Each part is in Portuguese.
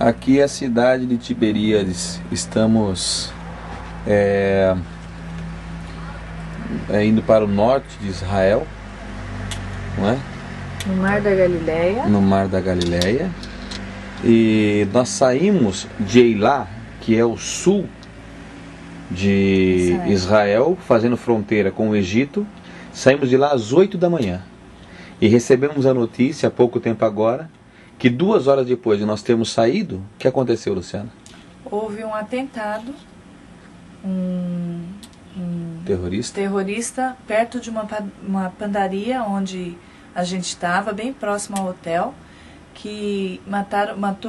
Aqui é a cidade de Tiberíades. Estamos indo para o norte de Israel, não é? No Mar da Galileia. No Mar da Galileia. E nós saímos de Eilá, que é o sul de Israel, fazendo fronteira com o Egito. Saímos de lá às 8 da manhã. E recebemos a notícia, há pouco tempo agora, que 2 horas depois de nós termos saído, o que aconteceu, Luciana? Houve um atentado, um terrorista perto de uma padaria onde a gente estava, bem próximo ao hotel, que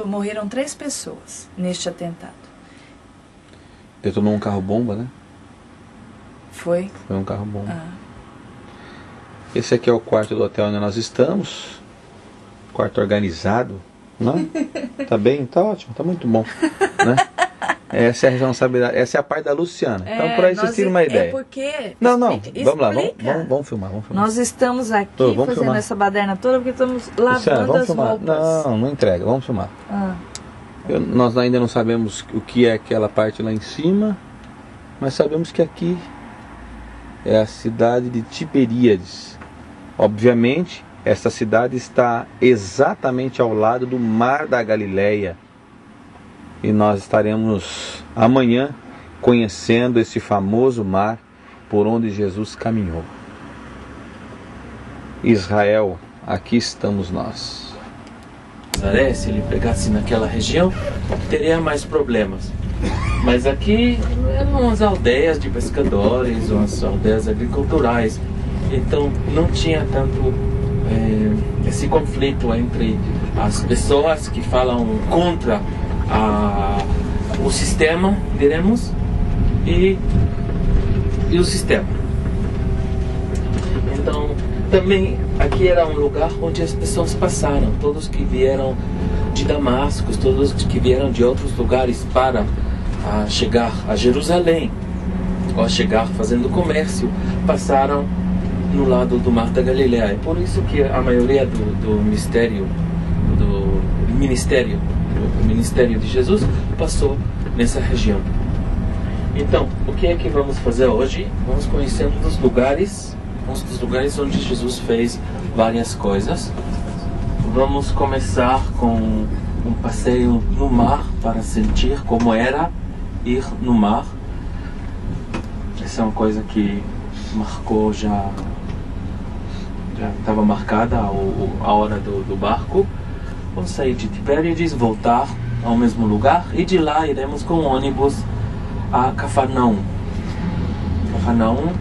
morreram 3 pessoas neste atentado. Detonou um carro-bomba, né? Foi? Foi um carro-bomba. Esse aqui é o quarto do hotel onde nós estamos. Quarto organizado, não? Tá bem? Tá ótimo, tá muito bom, né? Essa é a responsabilidade, essa é a parte da Luciana. Então, para vocês terem uma ideia. É porque... Não, vamos lá, vamos filmar. Nós estamos aqui fazendo filmar essa baderna toda porque estamos lavando Luciana, as roupas. Não entrega, vamos filmar. Nós ainda não sabemos o que é aquela parte lá em cima, mas sabemos que aqui é a cidade de Tiberíades. Obviamente, esta cidade está exatamente ao lado do Mar da Galileia. E nós estaremos amanhã conhecendo esse famoso mar por onde Jesus caminhou. Israel, aqui estamos nós. Se ele pregasse naquela região, teria mais problemas. Mas aqui eram umas aldeias de pescadores, umas aldeias agriculturais. Então não tinha tanto esse conflito entre as pessoas que falam contra o sistema, diremos, e o sistema. Então, também aqui era um lugar onde as pessoas passaram, todos que vieram de Damasco, todos que vieram de outros lugares para chegar a Jerusalém, ou chegar fazendo comércio, passaram no lado do Mar da Galileia. É por isso que a maioria do ministério de Jesus passou nessa região. Então, o que é que vamos fazer hoje? Vamos conhecer uns dos lugares onde Jesus fez várias coisas. Vamos começar com um passeio no mar para sentir como era ir no mar. Essa é uma coisa que marcou, já estava marcada a hora do barco. Vamos sair de Tiberíades, voltar ao mesmo lugar e de lá iremos com o ônibus a Cafarnaum. Cafarnaum,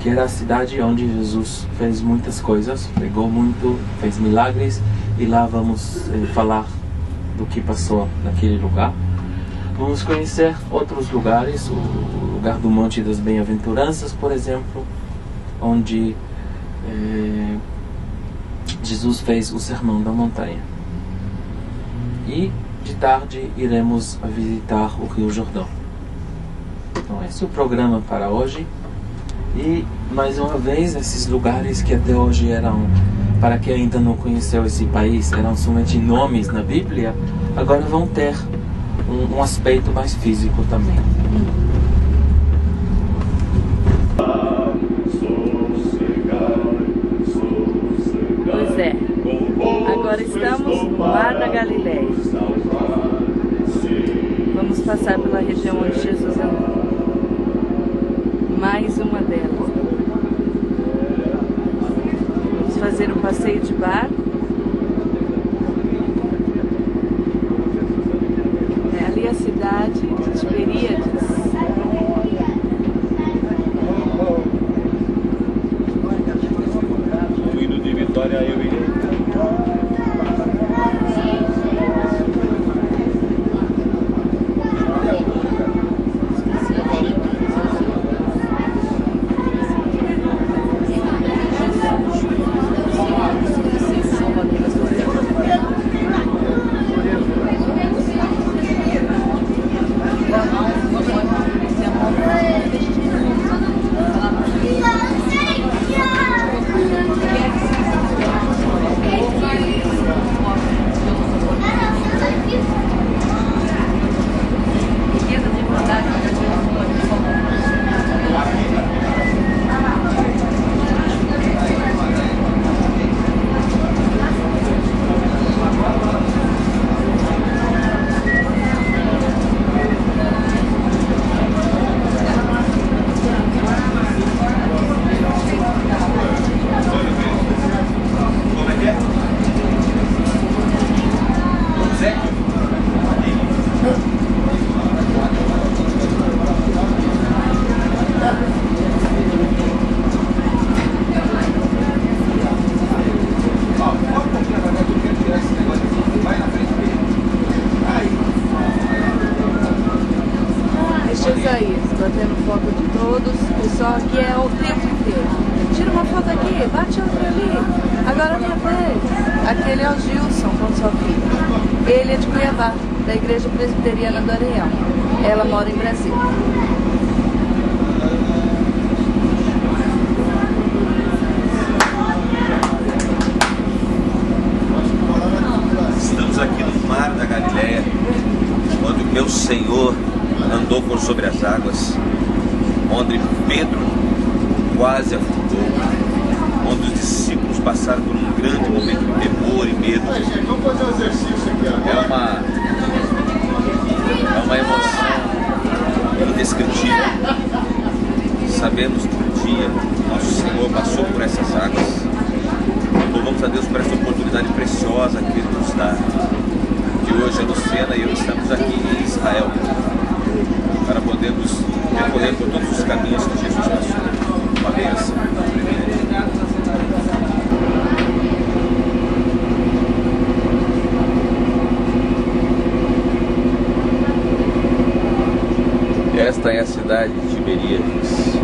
que era a cidade onde Jesus fez muitas coisas, pregou muito, fez milagres, e lá vamos falar do que passou naquele lugar. Vamos conhecer outros lugares, o lugar do Monte das Bem-aventuranças, por exemplo, onde Jesus fez o Sermão da Montanha. E de tarde iremos visitar o Rio Jordão. Então esse é o programa para hoje. E mais uma vez, esses lugares que até hoje eram, para quem ainda não conheceu esse país, eram somente nomes na Bíblia, agora vão ter um aspecto mais físico também. Pois é, agora estamos no Mar da Galileia. Vamos passar pela região onde Jesus andou. Mais uma delas. Vamos fazer um passeio de barco. É ali a cidade de Tiberíades. O hino de vitória eu irei. batendo foto de todos. O pessoal aqui é o tempo inteiro. Tira uma foto aqui, bate outra ali. Agora é minha vez. Aquele é o Gilson com sua filha. Ele é de Cuiabá, da Igreja Presbiteriana do Areião. Ela mora em Brasília. Estamos aqui no Mar da Galileia, onde o meu Senhor andou por sobre as águas, onde Pedro quase afundou, onde os discípulos passaram por um grande momento de temor e medo. É uma emoção indescritível. Sabemos que um dia nosso Senhor passou por essas águas. Louvamos a Deus por essa oportunidade preciosa que Ele nos dá. Que hoje a Luciana e eu estamos aqui em Israel para podermos percorrer por todos os caminhos que Jesus passou. Uma bênção, um privilégio. Esta é a cidade de Tiberíades,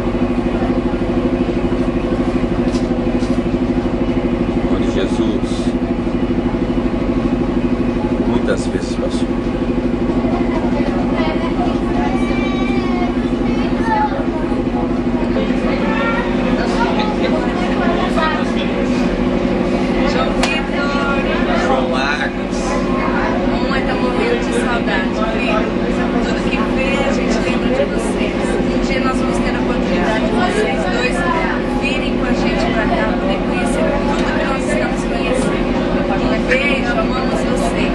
onde Jesus muitas vezes passou. João Marcos. Mamãe tá morrendo de saudade, filho. Tudo que vê, a gente lembra de vocês. Um dia nós vamos ter a oportunidade de vocês dois virem com a gente pra cá, poder conhecer tudo que nós estamos conhecendo. Um beijo, amamos vocês.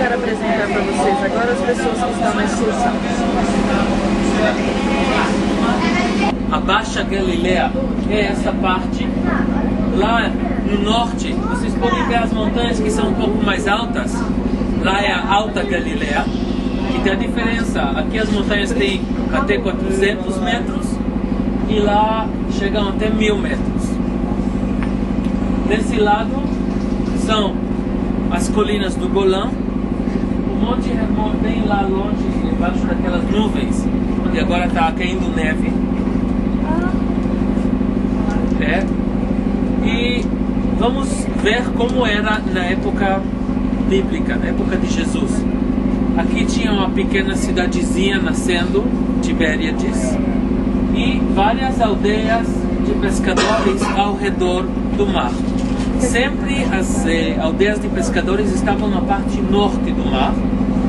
Apresentar para vocês agora as pessoas que estão na excursão. A Baixa Galileia é essa parte. Lá no norte, vocês podem ver as montanhas que são um pouco mais altas. Lá é a Alta Galileia. E tem a diferença. Aqui as montanhas têm até 400 metros e lá chegam até 1000 metros. Desse lado são as colinas do Golã. O Monte Hermon bem lá longe, embaixo daquelas nuvens, onde agora está caindo neve. E vamos ver como era na época bíblica, na época de Jesus. Aqui tinha uma pequena cidadezinha nascendo, Tiberíades, e várias aldeias de pescadores ao redor do mar. Sempre as aldeias de pescadores estavam na parte norte do mar,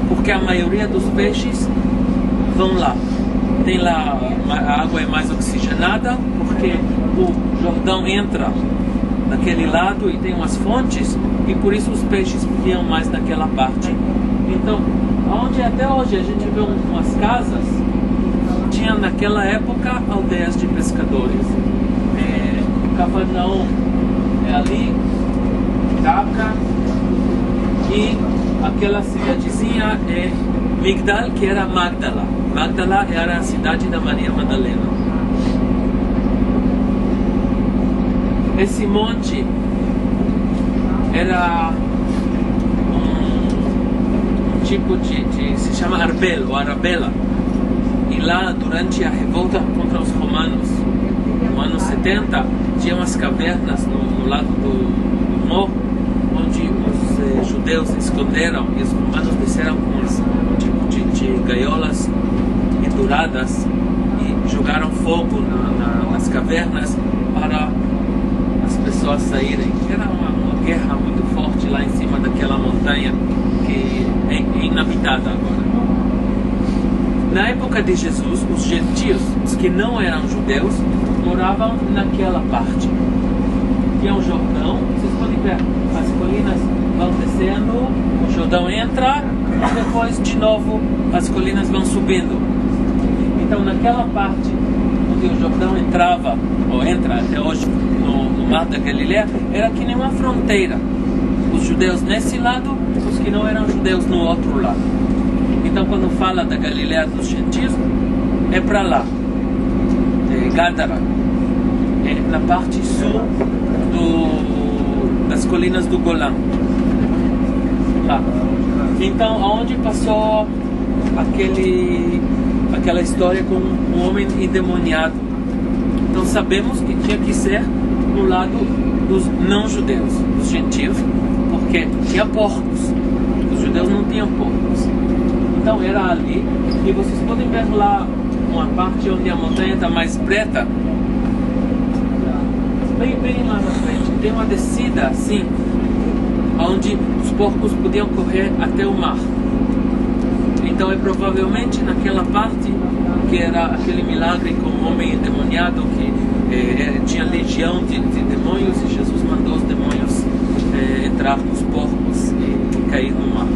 porque a maioria dos peixes vão lá. Tem lá, a água é mais oxigenada, porque o Jordão entra naquele lado e tem umas fontes, e por isso os peixes viviam mais naquela parte. Então, onde até hoje a gente vê umas casas, tinha naquela época aldeias de pescadores. Cafarnaum é ali, Itaca, e aquela cidadezinha é Migdal, que era Magdala. Magdala era a cidade da Maria Madalena. Esse monte era um tipo de se chama Arbel ou Arabella, e lá durante a revolta contra os romanos no ano 70 tinha umas cavernas no lado do morro onde os judeus se esconderam, e os romanos desceram com um tipo de gaiolas enduradas e jogaram fogo nas cavernas para as pessoas saírem. Era uma guerra muito forte lá em cima daquela montanha que é inabitada agora. Na época de Jesus, os gentios, os que não eram judeus, moravam naquela parte. Tinha um Jordão, vocês podem ver, as colinas vão descendo, o Jordão entra, e depois de novo as colinas vão subindo. Então naquela parte onde o Jordão entrava, ou entra até hoje, no Mar da Galileia, era que nem uma fronteira. Os judeus nesse lado, os que não eram judeus no outro lado. Então quando fala da Galileia dos gentios, é para lá, é Gádara, é na parte sul das colinas do Golã, lá. Então aonde passou aquela história com um homem endemoniado. Então sabemos que tinha que ser no lado dos não-judeus, dos gentios, porque tinha porcos. Os judeus não tinham porcos. Então era ali, e vocês podem ver lá uma parte onde a montanha está mais preta, bem lá na frente, tem uma descida assim, onde os porcos podiam correr até o mar. Então é provavelmente naquela parte que era aquele milagre com o homem endemoniado, que tinha legião de demônios, e Jesus mandou os demônios entrar nos porcos e cair no mar.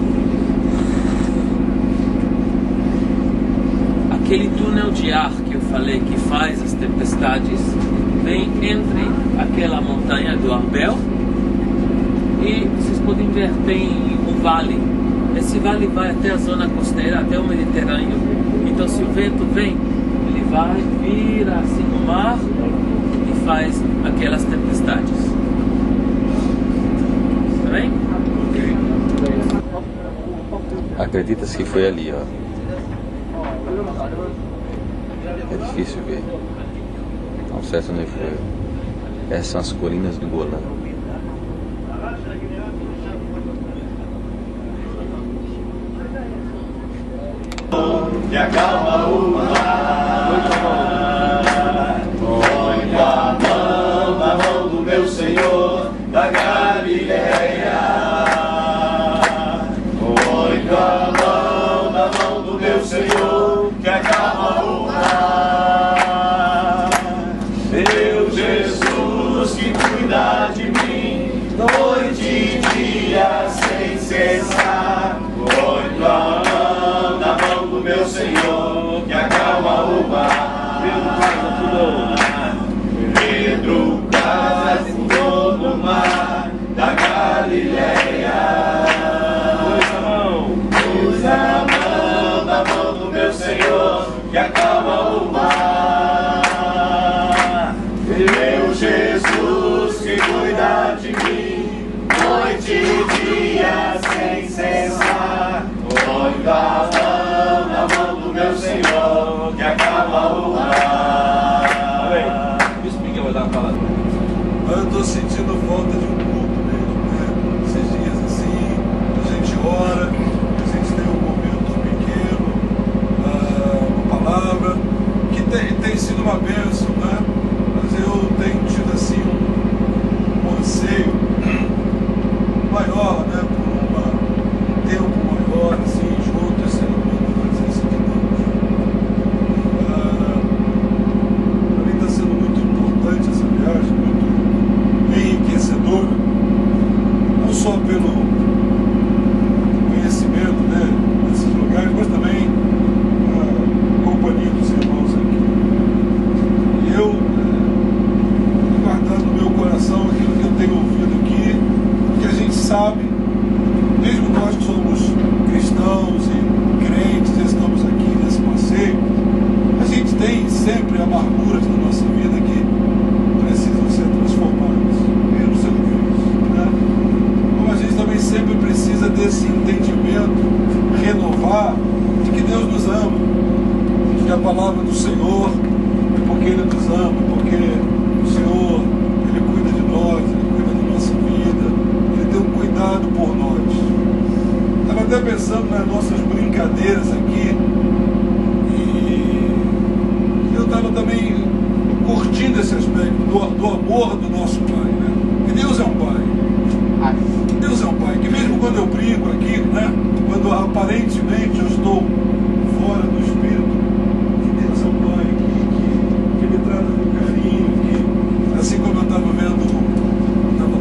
Aquele túnel de ar que eu falei que faz as tempestades vem entre aquela montanha do Arbel, e vocês podem ver, tem um vale. Esse vale vai até a zona costeira, até o Mediterrâneo. Então se o vento vem, ele vai, vira assim no mar e faz aquelas tempestades. Tá bem? Acredita-se que foi ali, ó. É difícil ver. Não sei se não foi. Essas são as colinas do Golã. Que acalma o mar. Põe a mão na mão do meu Senhor da Galileia. Põe a mão na mão do meu Senhor que acalma o mar. Meu Jesus que cuida de mim noite e dia sem cessar. Põe a mão na mão do meu Senhor que acalma o mar. Pedro afundou no mar da Galileia. Pus a mão na mão do meu Senhor que acalma o mar. Meu Jesus que cuida de mim noite e dia sem cessar. Põe a mão na mão do meu Senhor que acalma o mar. Isso Miguel vai dar uma palavra. Eu estou sentindo falta de um culto mesmo, né? Esses dias assim, a gente ora, a gente tem um momento pequeno, uma palavra, que tem sido uma bênção, né? Mas eu tenho tido assim um anseio maior, né? Por um tempo maior, assim, junto, sendo na presença de Deus. Para mim está sendo muito importante essa viagem, muito enriquecedora, não só pelo conhecimento, né, desses lugares, mas também a companhia dos irmãos aqui. E eu ama, porque o Senhor, Ele cuida de nós, Ele cuida da nossa vida, Ele tem um cuidado por nós. Estava até pensando nas nossas brincadeiras aqui, e eu estava também curtindo esse aspecto do amor do nosso Pai, né? Que Deus é um Pai. Deus é um Pai, que mesmo quando eu brinco aqui, né? Quando aparentemente eu estou fora do Espírito, que Deus é um Pai que me trata com carinho, que assim como eu estava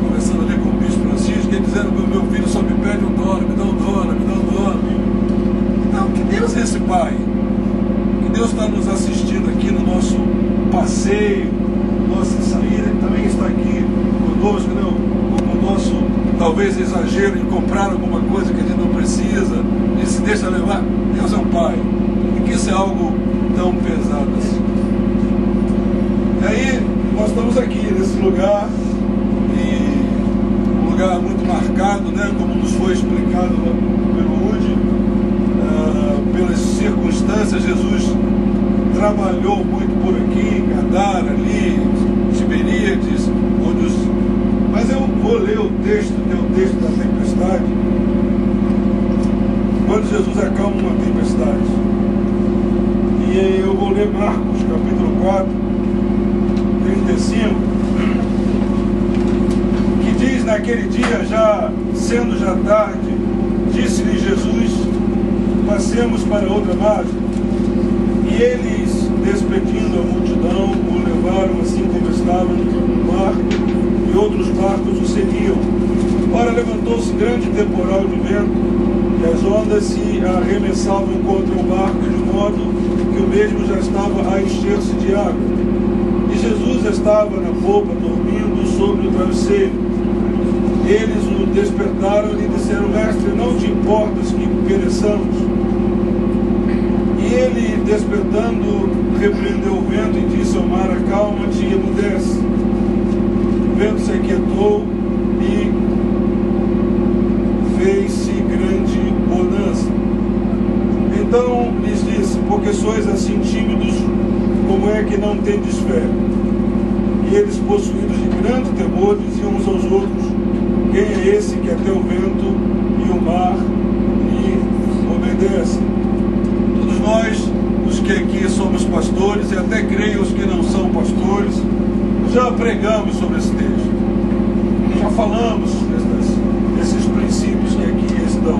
conversando ali com o Bispo Francisco, ele dizendo que o meu filho só me pede $1, me dá $1, me dá $1. Então, que Deus é esse Pai? Que Deus está nos assistindo aqui no nosso passeio, nossa saída, Ele também está aqui conosco, né? O nosso, talvez, exagero em comprar alguma coisa que a gente não precisa, e se deixa levar. Deus é um Pai, e que isso é algo tão pesado assim. E aí, nós estamos aqui nesse lugar, e um lugar muito marcado, né? Como nos foi explicado pelo Udi, pelas circunstâncias. Jesus trabalhou muito por aqui, em Gadara, ali, Tiberíades, mas eu vou ler o texto, que é o texto da tempestade, quando Jesus acalma uma tempestade. E eu vou ler Marcos, capítulo 4, 35, que diz: naquele dia, sendo já tarde, disse-lhe Jesus: passemos para outra margem. E eles, despedindo a multidão, o levaram assim como estava no barco, e outros barcos o seguiam. Ora, levantou-se grande temporal de vento, e as ondas se arremessavam contra o barco, de modo que o mesmo já estava a encher-se de água. E Jesus estava na popa, dormindo sobre o travesseiro. Eles o despertaram e lhe disseram: mestre, não te importas que pereçamos? E ele, despertando, repreendeu o vento e disse ao mar: acalma-te e emudece. O vento se aquietou e fez-se grande bonança. Então lhes disse: porque sois assim tímidos, como é que não tendes fé? E eles, possuídos de grande temor, diziam uns aos outros: quem é esse que até o vento e o mar lhe obedecem? Todos nós, os que aqui somos pastores, e até creio os que não são pastores, já pregamos sobre esse texto, já falamos desses princípios que aqui estão.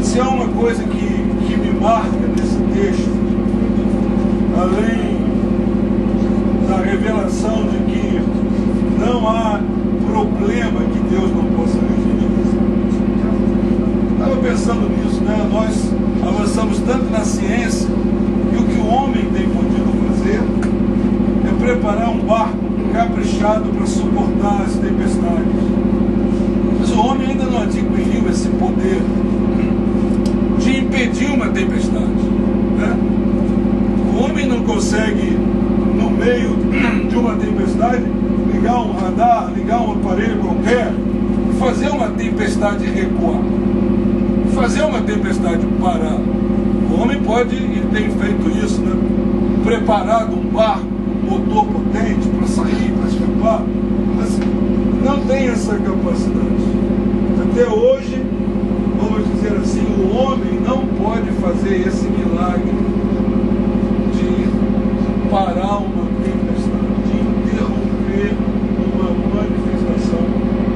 Se há uma coisa que me marca nesse texto, além da revelação de que não há problema que Deus não possa resolver. Estava pensando nisso, né? Nós avançamos tanto na ciência, e o que o homem tem podido fazer é preparar um barco caprichado para suportar as tempestades. Mas o homem ainda não adquiriu esse poder de impedir uma tempestade, né? O homem não consegue, no meio de uma tempestade, ligar um radar, ligar um aparelho qualquer, fazer uma tempestade recuar, fazer uma tempestade parar. O homem pode, e tem feito isso, né? Preparado um barco, um motor potente para sair, para escapar, mas não tem essa capacidade. Até hoje, vamos dizer assim, o homem não pode fazer esse milagre de parar uma tempestade, de interromper uma manifestação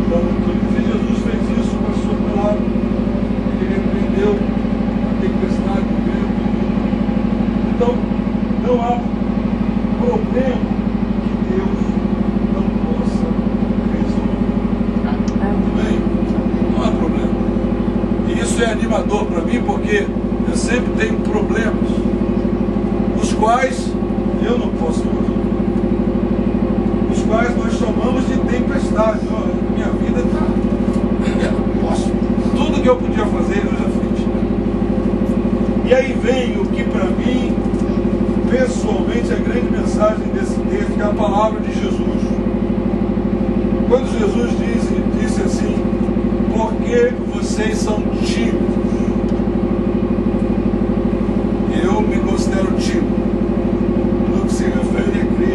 da natureza. E Jesus fez isso com a sua palavra. Ele repreendeu a tempestade, o vento. Então, não há problema que Deus não possa resolver. Tudo bem? Não há problema. E isso é animador para mim, porque eu sempre tenho problemas, os quais eu não posso resolver, os quais nós chamamos de tempestade. Minha vida está... Eu não posso. Tudo que eu podia fazer, eu já fiz. E aí vem o que para mim, pessoalmente, é a grande mensagem desse texto, que é a palavra de Jesus. Quando Jesus disse assim: porque vocês são tímidos. Eu me considero tímido no que se refere a crer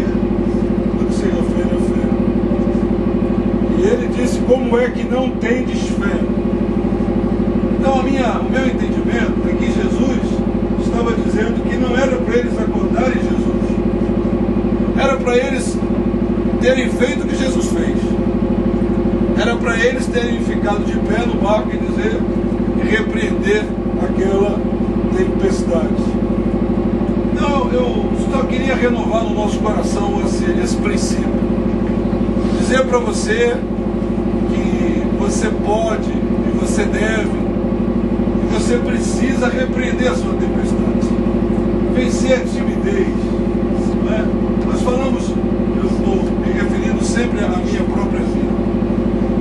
Convosco é que não tendes fé. Então o meu entendimento é que Jesus estava dizendo que não era para eles acordarem Jesus, era para eles terem feito o que Jesus fez, era para eles terem ficado de pé no barco e dizer, e repreender aquela tempestade. Então eu só queria renovar no nosso coração esse princípio, dizer para você que você pode e você deve, você precisa repreender a sua tempestade, vencer a timidez, né? Nós falamos, eu estou me referindo sempre à minha própria vida.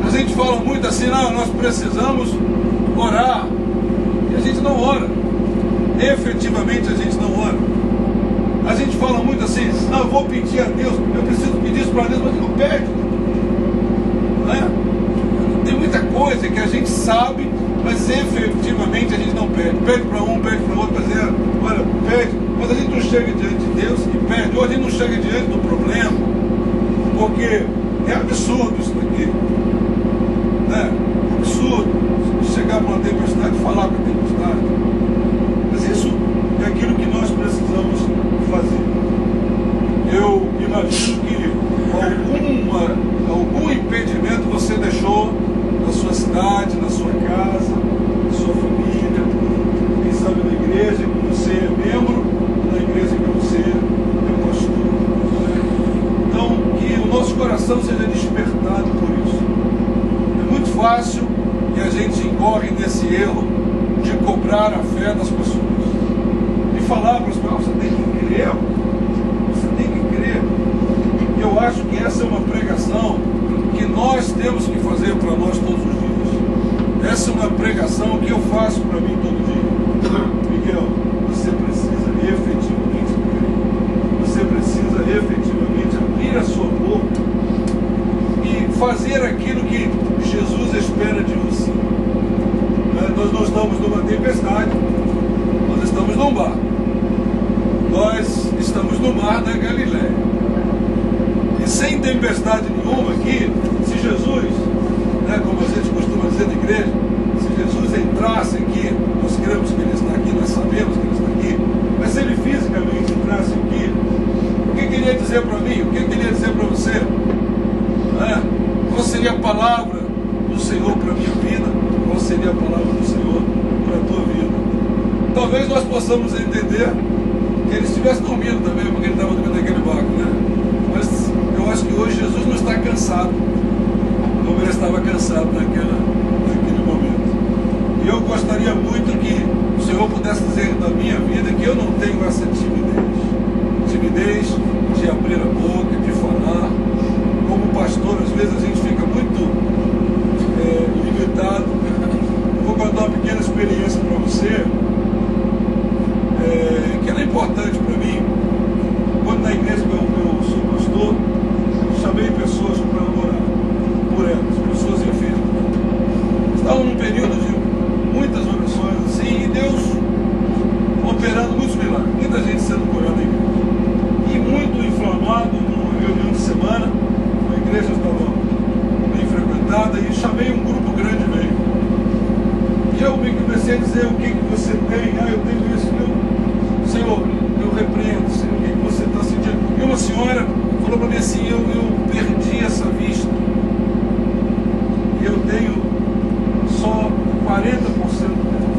A gente fala muito assim, não, nós precisamos orar, e a gente não ora, efetivamente a gente não ora. A gente fala muito assim, não, eu vou pedir a Deus, eu preciso pedir isso para Deus, mas não pede, né? Tem muita coisa que a gente sabe, mas efetivamente a gente não pede. Pede para um, pede para outro, mas olha, pede, mas a gente não chega diante de Deus e pede, ou a gente não chega diante do problema, porque é absurdo isso daqui, né? É absurdo chegar para uma tempestade e falar com a tempestade, mas isso é aquilo que nós precisamos fazer. Eu imagino que algum impedimento você deixou na sua cidade, na sua casa, na sua família, quem sabe na igreja que você é membro, na igreja que você é pastor. Então, que o nosso coração seja despertado por isso. É muito fácil que a gente incorre nesse erro de cobrar a fé das pessoas e falar para as pessoas, você tem que crer, você tem que crer. E eu acho que essa é uma pregação que nós temos que fazer para nós todos os dias. Essa é uma pregação que eu faço para mim todo dia. Miguel, você precisa efetivamente crer. Você precisa efetivamente abrir a sua boca e fazer aquilo que Jesus espera de você. Nós não estamos numa tempestade, nós estamos num bar. Nós estamos no mar da Galileia. E sem tempestade nenhuma aqui, se Jesus, né, como a gente costuma dizer na igreja, se Jesus entrasse aqui, nós cremos que Ele está aqui, nós sabemos que Ele está aqui, mas se Ele fisicamente entrasse aqui, o que Ele ia dizer para mim? O que Ele ia dizer para você? Qual seria a palavra do Senhor para a minha vida? Qual seria a palavra do Senhor para a tua vida? Talvez nós possamos entender que Ele estivesse dormindo também, porque Ele estava dormindo naquele barco, né? Mas eu acho que hoje Jesus não está cansado, como Ele estava cansado naquele momento. E eu gostaria muito que o Senhor pudesse dizer da minha vida que eu não tenho essa timidez de abrir a boca, de falar. Como pastor, às vezes a gente fica muito limitado. Eu vou contar uma pequena experiência para você, que era importante para mim. Quando na igreja que eu sou pastor, chamei pessoas para orar por elas, pessoas enfermas. Estavam num período de muitas orações assim, e Deus operando muitos milagres, muita gente sendo curada na igreja. E muito inflamado, numa reunião de semana, a igreja estava bem frequentada, e chamei um grupo grande veio. E eu comecei a dizer, o que você tem? Eu tenho isso, Senhor, eu repreendo, Senhor, o que você está sentindo? E uma senhora falou para mim assim, eu perdi essa vista, e eu tenho só 40% dela.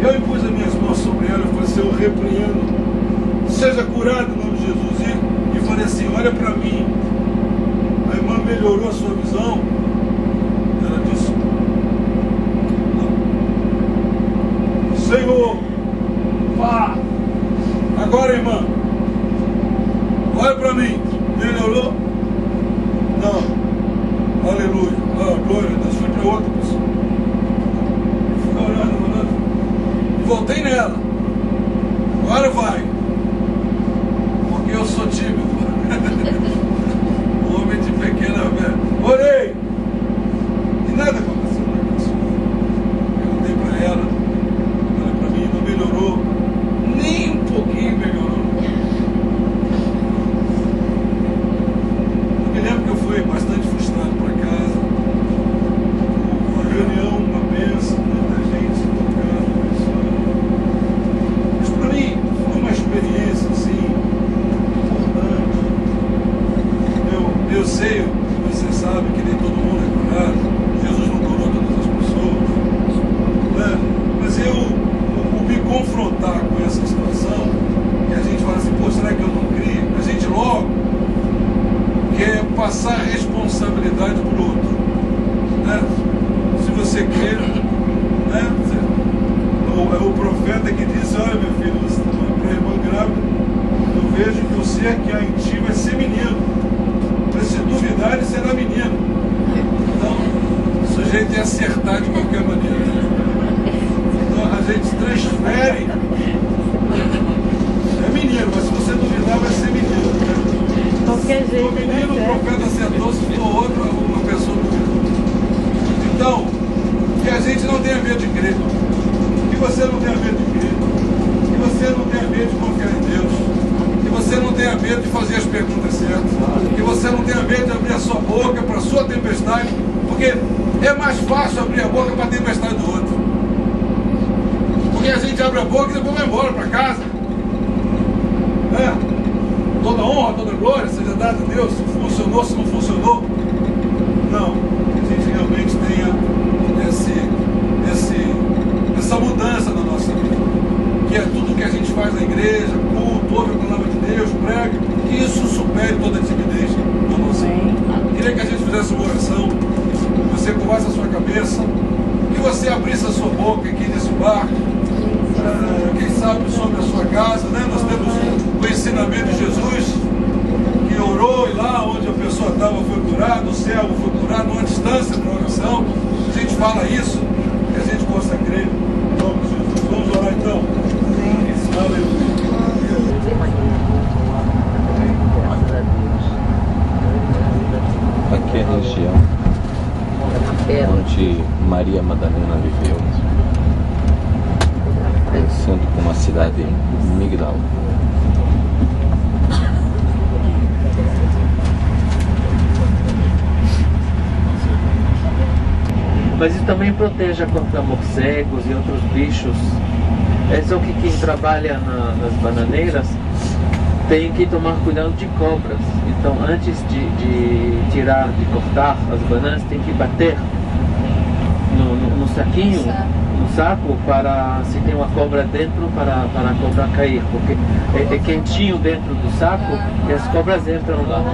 Eu impus as minhas mãos sobre ela e falei assim, eu repreendo, seja curado em nome de Jesus. E falei assim, olha para mim. A irmã melhorou a sua visão. Ela disse, não. Senhor, pá, agora, irmã, olha para mim, melhorou? Não. Aleluia, glória a Deus. Fui para outra pessoa, fiquei orando, e voltei nela. Agora vai, porque eu sou tímido. Homem de pequena fé. Orei e nada aconteceu. Perguntei para ela, olha para mim, não melhorou, nem um pouquinho melhorou. Eu me lembro que eu fui bastante frustrado para casa. sei, você sabe que nem todo mundo é curado, Jesus não curou todas as pessoas, né? Mas eu me confrontar com essa situação, e a gente fala assim, pô, será que eu não crio? A gente logo quer passar a responsabilidade para o outro, né? Se você crê, né? O profeta que disse, olha meu filho, você está para a irmã grávida, eu vejo que o ser que há em ti vai ser menino, mas se duvidar ele será menino. Então o sujeito é acertar de qualquer maneira. Então a gente transfere, é menino, mas se você duvidar vai ser menino, né? Qualquer jeito, o menino, né? O profeta acertou, se for outro, uma pessoa duvidou. Então, que a gente não tenha medo de crer, que você não tenha medo de crer, que você não tenha medo de confiar em Deus, que você não tenha medo de fazer as perguntas certas, que você não tenha medo de abrir a sua boca para a sua tempestade, porque é mais fácil abrir a boca para a tempestade do outro. Porque a gente abre a boca e depois vai embora para casa. Toda honra, toda glória seja dada a Deus, se funcionou, se não funcionou. Não, que a gente realmente tenha essa mudança na nossa vida. Que é tudo que a gente faz na igreja, culto, ouve a palavra de Deus, prega, que isso supere toda a timidez da nossa vida. Queria que a gente fizesse uma oração, que você curvasse a sua cabeça, que você abrisse a sua boca aqui nesse barco, quem sabe sobre a sua casa, né? Nós temos o ensinamento de Jesus, que orou e lá onde a pessoa estava foi curado, o servo foi curado, uma distância para a oração. A gente fala isso, que a gente possa crer em nome de Jesus. Vamos orar então? Aleluia. Aqui é a região onde Maria Madalena viveu, sendo como a cidade Migdal. Mas isso também protege contra morcegos e outros bichos. É só que quem trabalha nas bananeiras tem que tomar cuidado de cobras. Então antes de cortar as bananas, tem que bater no saquinho, no saco, para se tem uma cobra dentro, para a cobra cair, porque é quentinho dentro do saco e as cobras entram lá.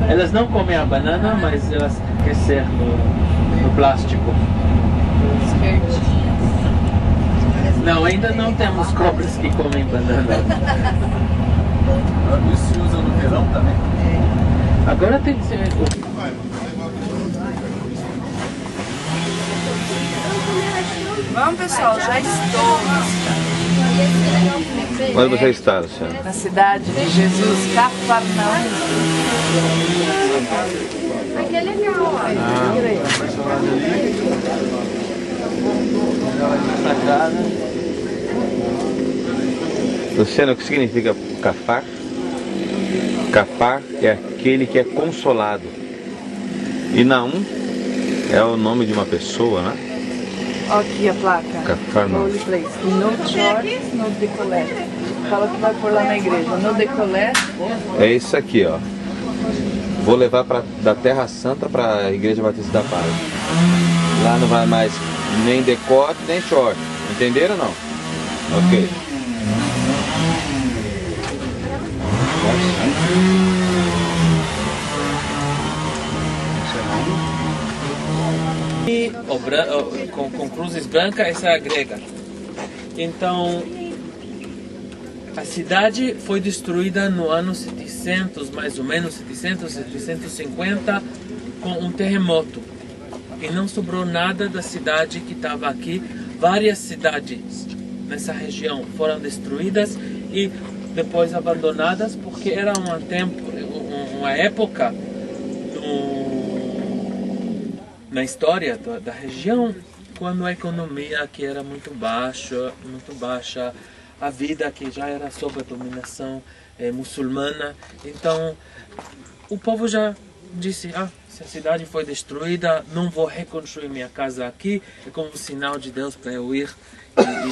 Elas não comem a banana, mas elas aquecem no plástico. Não, ainda não temos cobras que comem banana. Isso se usa no verão também? Agora tem que ser. Vamos, pessoal, já estou Onde você está, Luciana? na cidade de Jesus, Cafarnaum. Aqui é legal, olha. Luciana, o que significa cafar? Cafar é aquele que é consolado. E Naum é o nome de uma pessoa, né? Aqui a placa. Cafarnaum. Holy place. No church, no decolé. Fala que vai por lá na igreja. No decolé. É isso aqui, ó. Vou levar da Terra Santa para a Igreja Batista da Paz. Lá não vai mais nem decote, nem short. Entenderam ou não? Ok. E com cruzes brancas, essa é a grega. Então, a cidade foi destruída no ano 700, mais ou menos, 700, 750, com um terremoto. E não sobrou nada da cidade que estava aqui. Várias cidades nessa região foram destruídas e depois abandonadas, porque era uma época na história da região, quando a economia aqui era muito baixa, a vida aqui já era sob a dominação muçulmana. Então o povo já disse, se a cidade foi destruída, não vou reconstruir minha casa aqui, é como um sinal de Deus para eu ir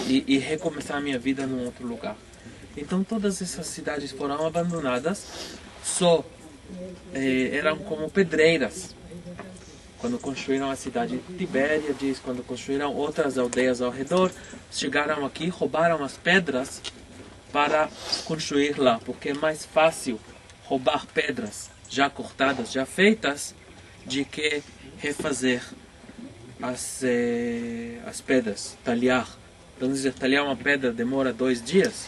e recomeçar a minha vida num outro lugar. Então todas essas cidades foram abandonadas, só eram como pedreiras. Quando construíram a cidade de Tibériades, quando construíram outras aldeias ao redor, chegaram aqui, roubaram as pedras para construir lá, porque é mais fácil roubar pedras já cortadas, já feitas, de que refazer as pedras, talhar. Então, dizer, talhar uma pedra demora 2 dias,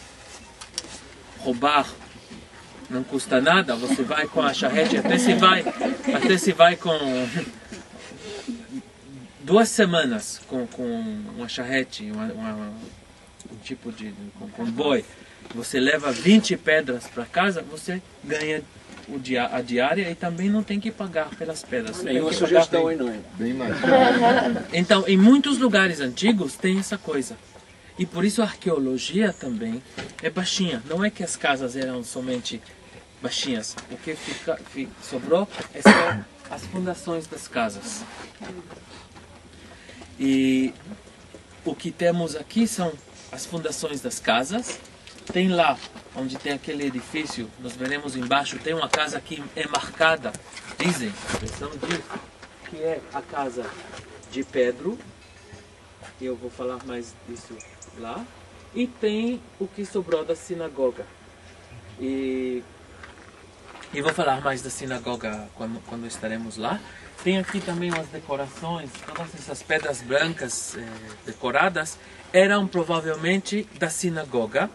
roubar não custa nada, você vai com a charrete, até se vai com 2 semanas com uma charrete, um tipo de com boi. Você leva 20 pedras para casa, você ganha a diária e também não tem que pagar pelas pedras. Nenhuma sugestão aí não é? Bem mais. Então, em muitos lugares antigos tem essa coisa. E por isso a arqueologia também é baixinha. Não é que as casas eram somente baixinhas. O que sobrou é só as fundações das casas. E o que temos aqui são as fundações das casas. Tem lá, onde tem aquele edifício, nós veremos embaixo, tem uma casa que é marcada, dizem, a versão diz, que é a casa de Pedro. Eu vou falar mais disso lá. E tem o que sobrou da sinagoga. E vou falar mais da sinagoga quando estaremos lá. Tem aqui também umas decorações, todas essas pedras brancas decoradas eram provavelmente da sinagoga.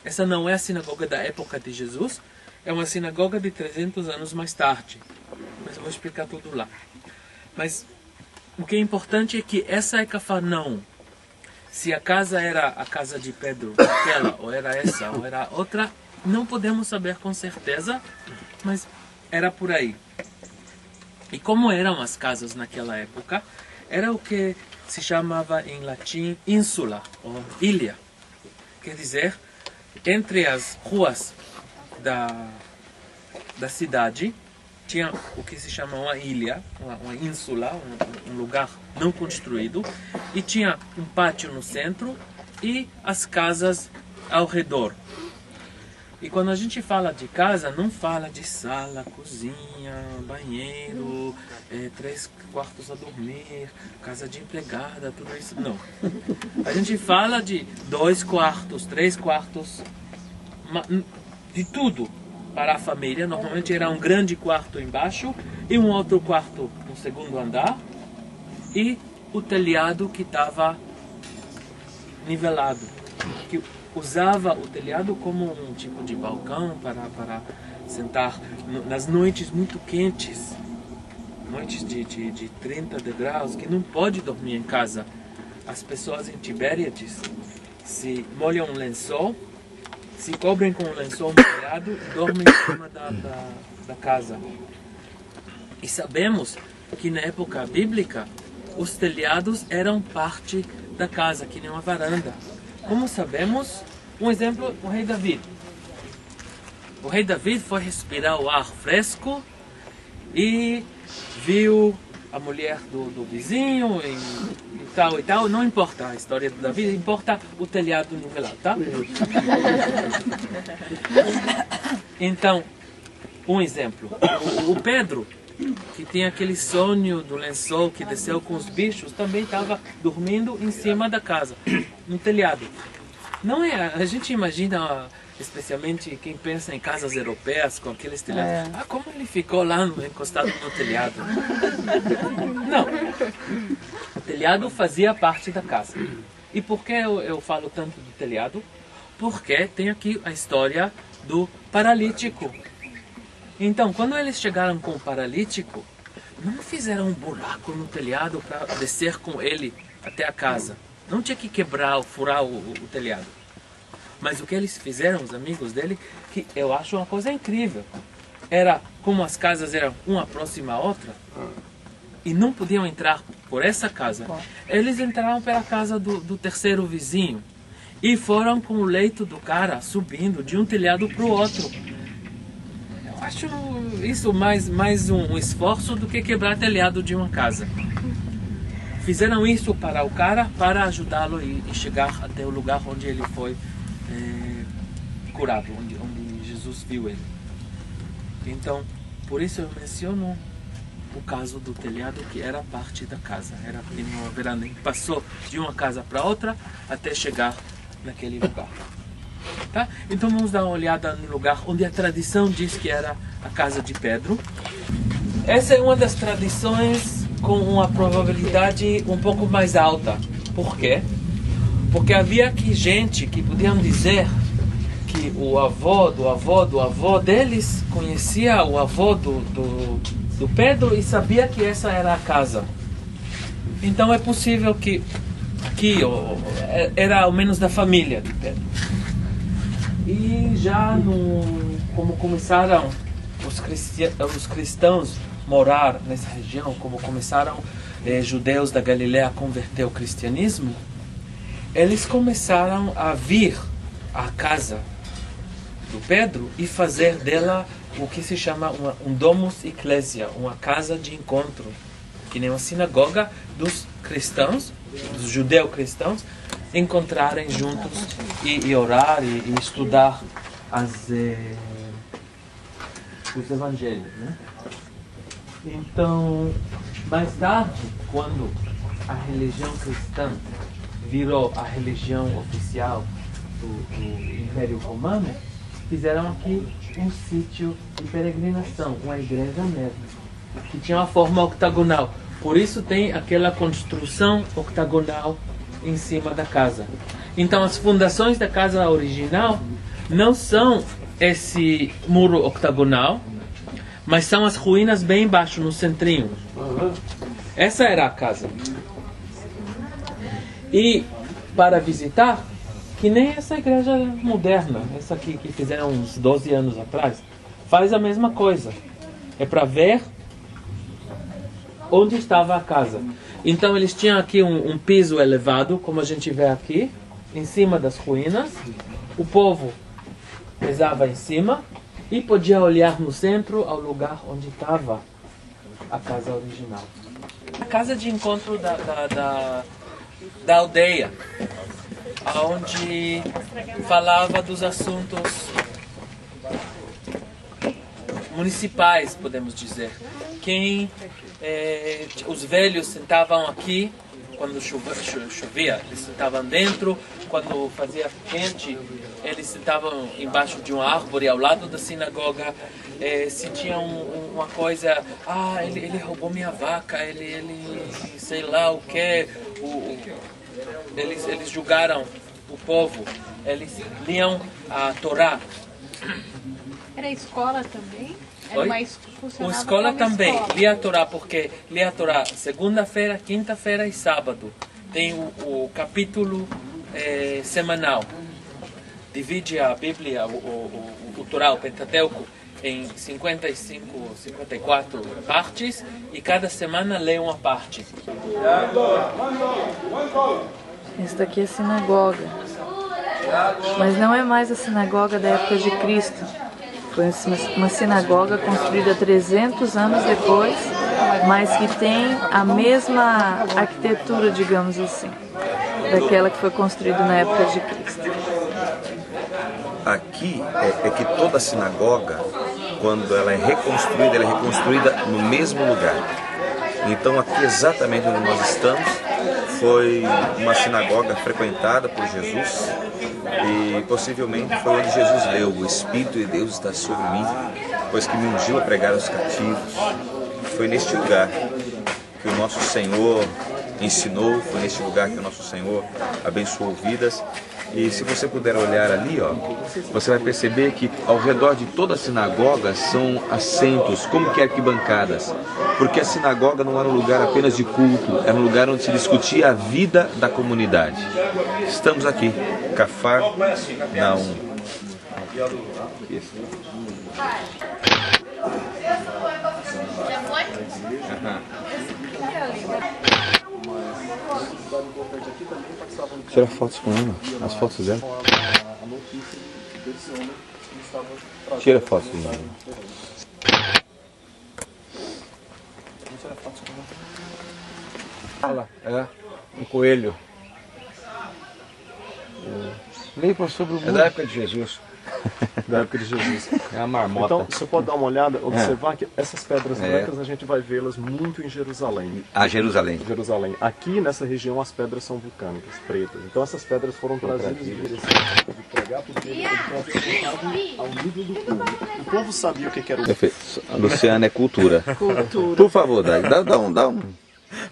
Essa não é a sinagoga da época de Jesus, é uma sinagoga de 300 anos mais tarde. Mas eu vou explicar tudo lá. Mas o que é importante é que essa é Cafarnaum. Se a casa era a casa de Pedro, aquela, ou era essa, ou era outra, não podemos saber com certeza, mas era por aí. E como eram as casas naquela época, era o que se chamava em latim ínsula, ou ilha. Quer dizer, entre as ruas da cidade, tinha o que se chama uma ilha, uma ínsula, um lugar não construído, e tinha um pátio no centro e as casas ao redor. E quando a gente fala de casa, não fala de sala, cozinha, banheiro, 3 quartos a dormir, casa de empregada, tudo isso. Não. A gente fala de 2 quartos, 3 quartos, de tudo para a família. Normalmente era um grande quarto embaixo e um outro quarto no segundo andar. E o telhado que estava nivelado, que usava o telhado como um tipo de balcão para sentar nas noites muito quentes, noites de 30 graus, que não pode dormir em casa. As pessoas em Tibériades se molham um lençol, se cobrem com um lençol molhado e dormem em cima da casa. E sabemos que na época bíblica os telhados eram parte da casa, que nem uma varanda. Como sabemos, um exemplo, o rei David. O rei David foi respirar o ar fresco e viu a mulher do vizinho e tal. Não importa a história do David, importa o telhado nivelado, tá? Então, um exemplo. O Pedro, que tem aquele sonho do lençol que desceu com os bichos, também estava dormindo em cima da casa, no telhado. Não é, a gente imagina, especialmente quem pensa em casas europeias com aqueles telhados, como ele ficou lá encostado no telhado? Não, o telhado fazia parte da casa. E por que eu falo tanto do telhado? Porque tem aqui a história do paralítico. Então, quando eles chegaram com o paralítico, não fizeram um buraco no telhado para descer com ele até a casa. Não tinha que quebrar, furar o telhado. Mas o que eles fizeram, os amigos dele, que eu acho uma coisa incrível. Era, como as casas eram uma próxima à outra, e não podiam entrar por essa casa, eles entraram pela casa do terceiro vizinho. E foram com o leito do cara subindo de um telhado para o outro. Acho isso mais um esforço do que quebrar telhado de uma casa. Fizeram isso para o cara, para ajudá-lo e chegar até o lugar onde ele foi curado, onde Jesus viu ele. Então, por isso eu menciono o caso do telhado, que era parte da casa, era uma veranda que passou de uma casa para outra até chegar naquele lugar. Tá? Então vamos dar uma olhada no lugar onde a tradição diz que era a casa de Pedro. Essa é uma das tradições com uma probabilidade um pouco mais alta. Por quê? Porque havia aqui gente que podiam dizer que o avô do avô do avô deles conhecia o avô do Pedro e sabia que essa era a casa. Então é possível que era ao menos da família de Pedro. E já como começaram os cristãos morar nessa região, como começaram judeus da Galileia a converter ao cristianismo, eles começaram a vir à casa do Pedro e fazer dela o que se chama um domus ecclesia, uma casa de encontro, que nem uma sinagoga dos cristãos, dos judeu-cristãos, encontrarem juntos e orar e estudar os evangelhos, né? Então, mais tarde, quando a religião cristã virou a religião oficial do Império Romano, fizeram aqui um sítio de peregrinação, uma igreja mesmo, que tinha uma forma octagonal. Por isso tem aquela construção octagonal em cima da casa. Então as fundações da casa original não são esse muro octagonal, mas são as ruínas bem embaixo, no centrinho. Essa era a casa. E para visitar, que nem essa igreja moderna, essa aqui que fizeram uns 12 anos atrás, faz a mesma coisa. É para ver onde estava a casa. Então eles tinham aqui um piso elevado, como a gente vê aqui, em cima das ruínas. O povo pisava em cima e podia olhar no centro ao lugar onde estava a casa original. A casa de encontro da aldeia, onde falava dos assuntos municipais, podemos dizer. Os velhos sentavam aqui quando chovia, eles sentavam dentro. Quando fazia quente, eles sentavam embaixo de uma árvore ao lado da sinagoga. Se tinha uma coisa, ele roubou minha vaca, ele sei lá o que, eles julgaram o povo, eles liam a Torá. Era escola também? Era uma escola também, lia a Torá, porque lia a Torá segunda-feira, quinta-feira e sábado. Tem o capítulo semanal. Divide a Bíblia, o Torá, o Pentateuco, em 55, 54 partes, e cada semana lê uma parte. Essa daqui é a sinagoga, mas não é mais a sinagoga da época de Cristo. Foi uma sinagoga construída 300 anos depois, mas que tem a mesma arquitetura, digamos assim, daquela que foi construída na época de Cristo. Aqui é que toda a sinagoga, quando ela é reconstruída no mesmo lugar. Então aqui exatamente onde nós estamos foi uma sinagoga frequentada por Jesus e possivelmente foi onde Jesus leu: o Espírito de Deus está sobre mim, pois que me ungiu a pregar aos cativos. Foi neste lugar que o nosso Senhor ensinou, foi neste lugar que o nosso Senhor abençoou vidas. E se você puder olhar ali, ó, você vai perceber que ao redor de toda a sinagoga são assentos, como que arquibancadas, porque a sinagoga não era um lugar apenas de culto, era um lugar onde se discutia a vida da comunidade. Estamos aqui, Cafarnaum. Já foi? Tira fotos com ela, as fotos dela. Tira fotos com ela. Olha lá, um coelho. Leipa sobre o mundo. É da época de Jesus. Da época de Jesus. É a marmota. Então, você pode dar uma olhada, observar que essas pedras brancas a gente vai vê-las muito em Jerusalém. Jerusalém. Jerusalém. Aqui nessa região as pedras são vulcânicas, pretas. Então essas pedras foram trazidas de pregar porque eles estavam ao nível do povo. O povo sabia o que era o... Perfeito. A Luciana é cultura. Cultura. Por favor, Dag, dá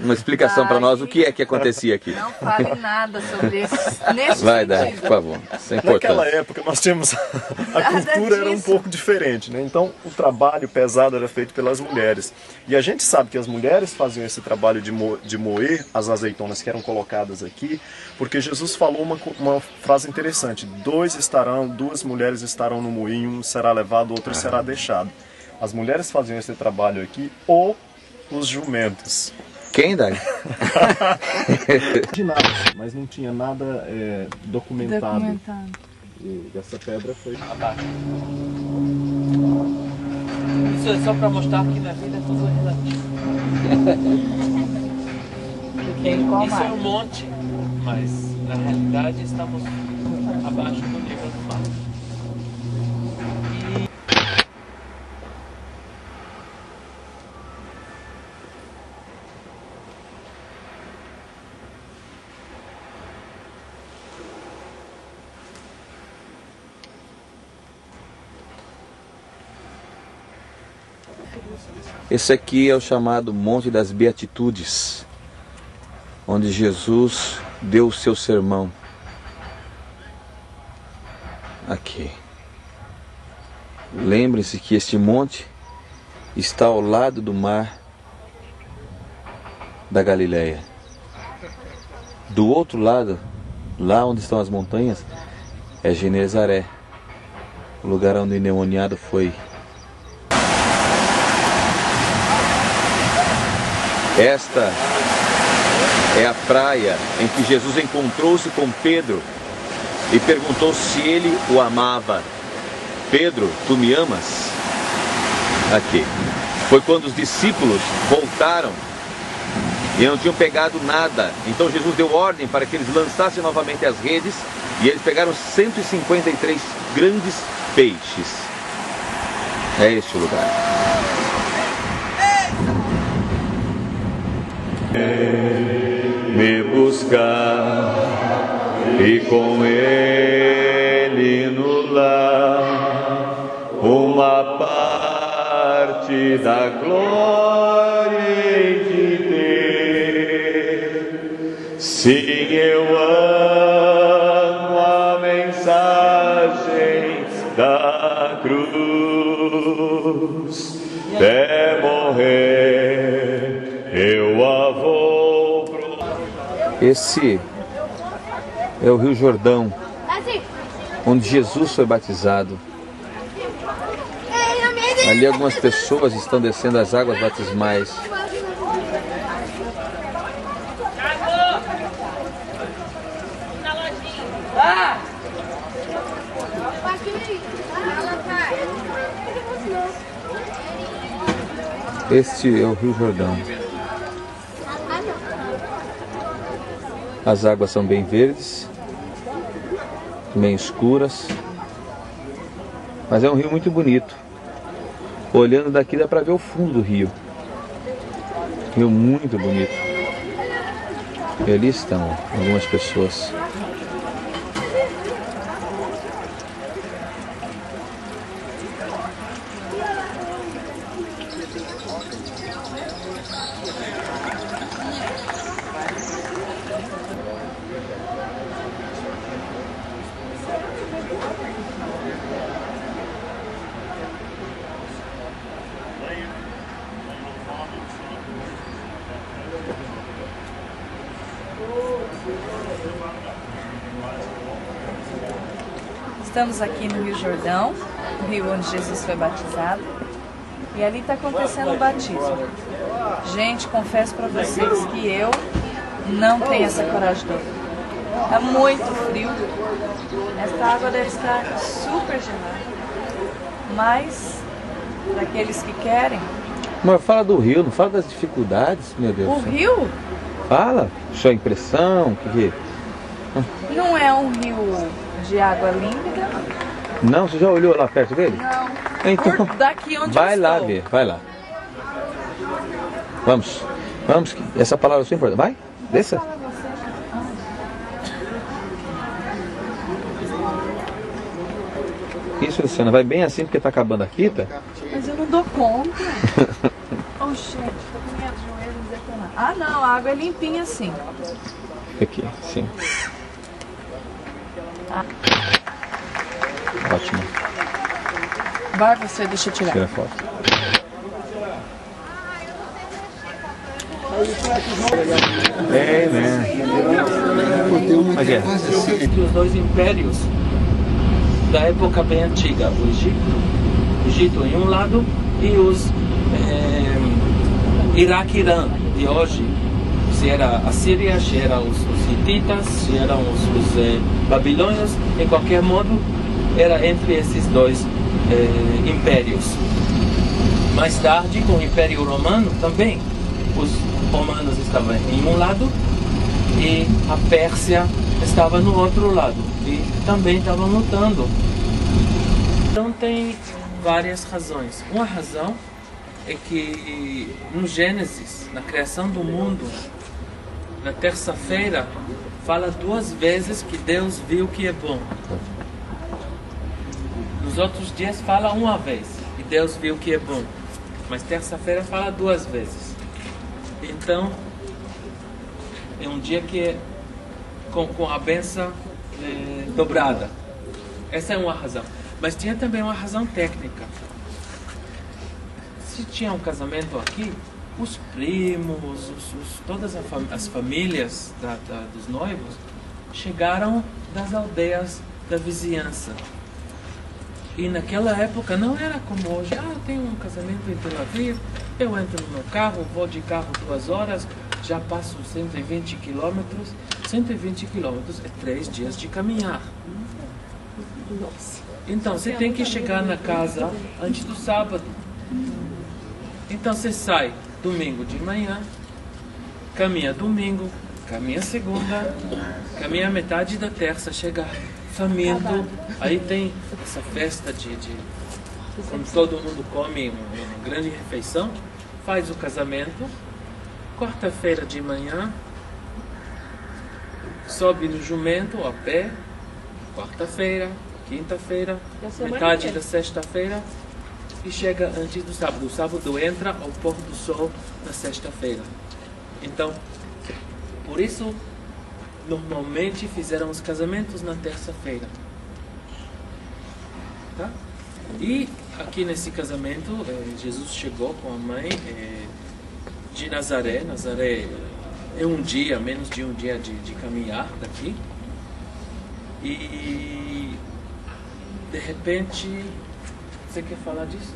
uma explicação para nós o que é que acontecia aqui. Não fale nada sobre isso nesse Vai, sentido. Dag, por favor. Isso é importante. Naquela época nós tínhamos a cultura era um pouco diferente, né? Então o trabalho pesado era feito pelas mulheres. E a gente sabe que as mulheres faziam esse trabalho de moer as azeitonas que eram colocadas aqui, porque Jesus falou uma frase interessante: duas mulheres estarão no moinho, um será levado, outro será deixado. As mulheres faziam esse trabalho aqui, ou os jumentos. Quem, Dag? De nada, mas não tinha nada documentado. E essa pedra foi abaixo. Isso é só para mostrar que na vida é tudo relativo. Isso é um monte, mas na realidade estamos abaixo do nível do mar. Esse aqui é o chamado Monte das Beatitudes, onde Jesus deu o seu sermão. Aqui. Lembre-se que este monte está ao lado do mar da Galileia. Do outro lado, lá onde estão as montanhas, é Genezaré, o lugar onde o endemoniado foi. Esta é a praia em que Jesus encontrou-se com Pedro e perguntou se ele o amava. Pedro, tu me amas? Aqui. Foi quando os discípulos voltaram e não tinham pegado nada. Então Jesus deu ordem para que eles lançassem novamente as redes e eles pegaram 153 grandes peixes. É este o lugar. Me buscar e com ele no lar uma parte da glória de ter. Sim, eu amo a mensagem da cruz, até morrer eu a vou. Esse é o Rio Jordão, onde Jesus foi batizado. Ali algumas pessoas estão descendo as águas batismais. Este é o Rio Jordão. As águas são bem verdes, bem escuras, mas é um rio muito bonito. Olhando daqui dá para ver o fundo do rio. Rio muito bonito. E ali estão algumas pessoas. Estamos aqui no Rio Jordão, o rio onde Jesus foi batizado, e ali está acontecendo o batismo. Gente, confesso para vocês que eu não tenho essa coragem toda. Está muito frio, essa água deve estar super gelada, mas para aqueles que querem... Mas fala do rio, não fala das dificuldades, meu Deus. O rio? Fala, sua impressão, que... Não é um rio de água límpida. Não, você já olhou lá perto dele? Não. Então, Por daqui onde vai eu lá estou. ver, vai lá. Vamos, vamos, essa palavra é super importante. Vai, desça. Isso, Luciana, vai bem assim porque tá acabando aqui, tá? Mas eu não dou conta. Oh, gente, tô com medo de joelho detonar. Ah, não, a água é limpinha assim. Aqui, sim. Ah. Ótimo. Vai você, deixa eu tirar. Tira a foto. É, né? Entre os dois impérios da época bem antiga, o Egito em um lado e os Iraque e Irã de hoje, se era a Síria, se eram os hititas, se eram os babilônios, em qualquer modo era entre esses dois impérios. Mais tarde, com o Império Romano também, os romanos estavam em um lado e a Pérsia estava no outro lado e também estavam lutando. Então tem várias razões. Uma razão é que no Gênesis, na criação do mundo, na terça-feira, fala 2 vezes que Deus viu que é bom. Nos outros dias fala 1 vez e Deus viu que é bom. Mas terça-feira fala 2 vezes. Então, é um dia que é com a bênção dobrada. Essa é uma razão. Mas tinha também uma razão técnica. Se tinha um casamento aqui, os primos, todas as famílias dos noivos chegaram das aldeias da vizinhança. E naquela época não era como hoje. Eu tenho um casamento em Tel Aviv, eu entro no meu carro, vou de carro 2 horas, já passo 120 quilômetros. 120 quilômetros é 3 dias de caminhar. Então você tem que chegar na casa antes do sábado. Então você sai domingo de manhã, caminha domingo, caminha segunda, caminha metade da terça, chega faminto. Aí tem essa festa quando todo mundo come uma grande refeição, faz o casamento, quarta-feira de manhã, sobe no jumento a pé, quarta-feira, quinta-feira, metade da sexta-feira e chega antes do sábado. O sábado entra ao pôr do sol na sexta-feira. Então, por isso, normalmente fizeram os casamentos na terça-feira. Tá? E aqui nesse casamento, Jesus chegou com a mãe de Nazaré. Nazaré é um dia, menos de um dia de caminhar daqui. E de repente, você quer falar disso?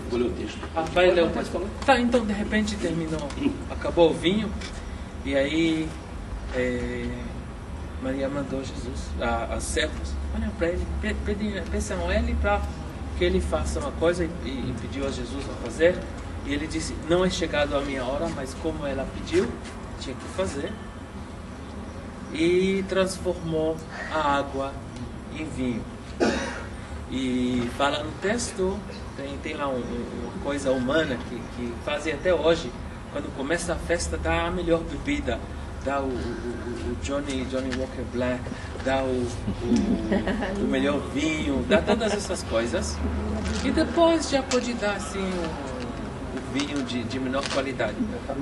Vou ler o texto. Vai ler o texto. Tá, então de repente terminou, acabou o vinho. E aí Maria mandou Jesus, as servas, olha para ele, peçam a ele para que ele faça uma coisa e pediu a Jesus a fazer. E ele disse, não é chegado a minha hora, mas como ela pediu, tinha que fazer. E transformou a água em vinho. E fala no texto, tem lá uma coisa humana que fazem até hoje. Quando começa a festa, dá a melhor bebida. Dá o Johnny Walker Black, dá o melhor vinho, dá todas essas coisas. E depois já pode dar assim o vinho de menor qualidade.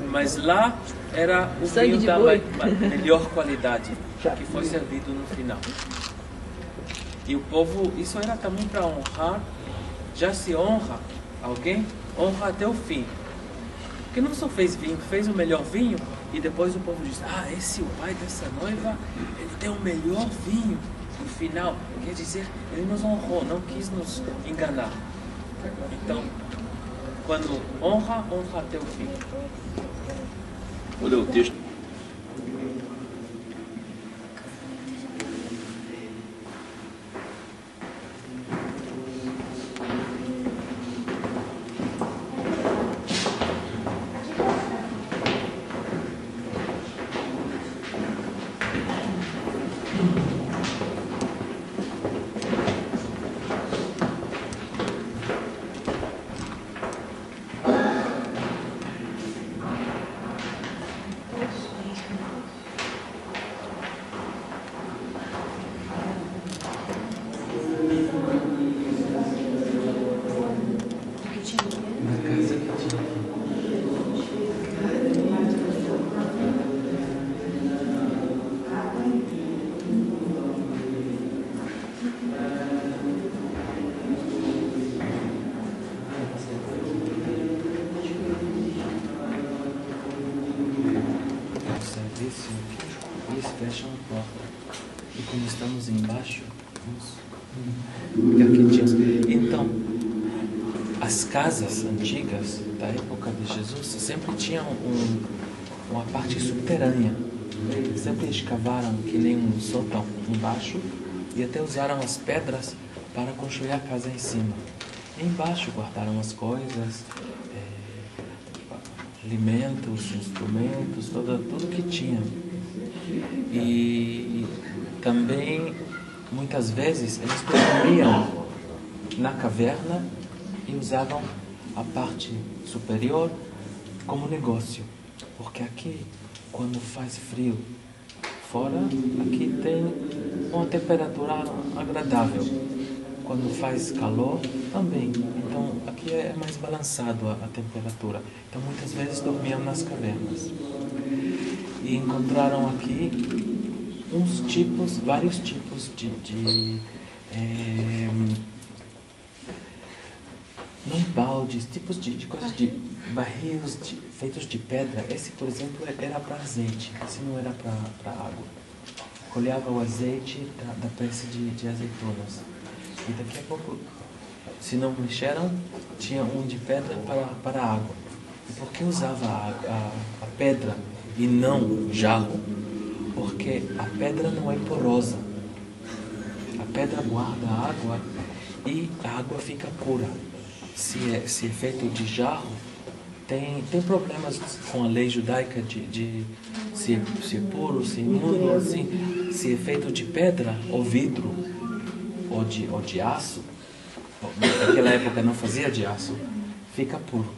Mas lá era o vinho da melhor qualidade, que foi servido no final. E o povo, isso era também para honrar. Já se honra alguém, honra até o fim. Porque não só fez vinho, fez o melhor vinho. E depois o povo diz, esse é o pai dessa noiva, ele tem o melhor vinho. No final, quer dizer, ele nos honrou, não quis nos enganar. Então, quando honra, honra até o fim. Vou ler o texto. Então, as casas antigas da época de Jesus sempre tinham uma parte subterrânea. Sempre escavaram que nem um sótão embaixo e até usaram as pedras para construir a casa em cima. E embaixo guardaram as coisas, alimentos, instrumentos, tudo que tinha. E também, muitas vezes, eles dormiam na caverna e usavam a parte superior como negócio. Porque aqui, quando faz frio fora, aqui tem uma temperatura agradável. Quando faz calor, também. Então, aqui é mais balançado a temperatura. Então, muitas vezes dormiam nas cavernas. E encontraram aqui vários tipos não baldes, tipos de coisas, de barris feitos de pedra. Esse, por exemplo, era para azeite, esse não era para água. Colhava o azeite da pressa de azeitonas. E daqui a pouco, se não mexeram, tinha um de pedra para a água. E por que usava a pedra e não jarro? Porque a pedra não é porosa. A pedra guarda a água e a água fica pura. Se é feito de jarro, tem problemas com a lei judaica de se é puro, se é imundo, assim. Se é feito de pedra ou vidro ou de aço, naquela época não fazia de aço, fica puro.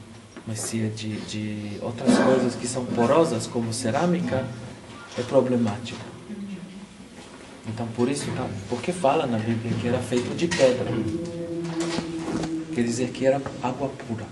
Mas se é de outras coisas que são porosas, como cerâmica, é problemático. Então, por isso, porque fala na Bíblia que era feito de pedra. Quer dizer que era água pura.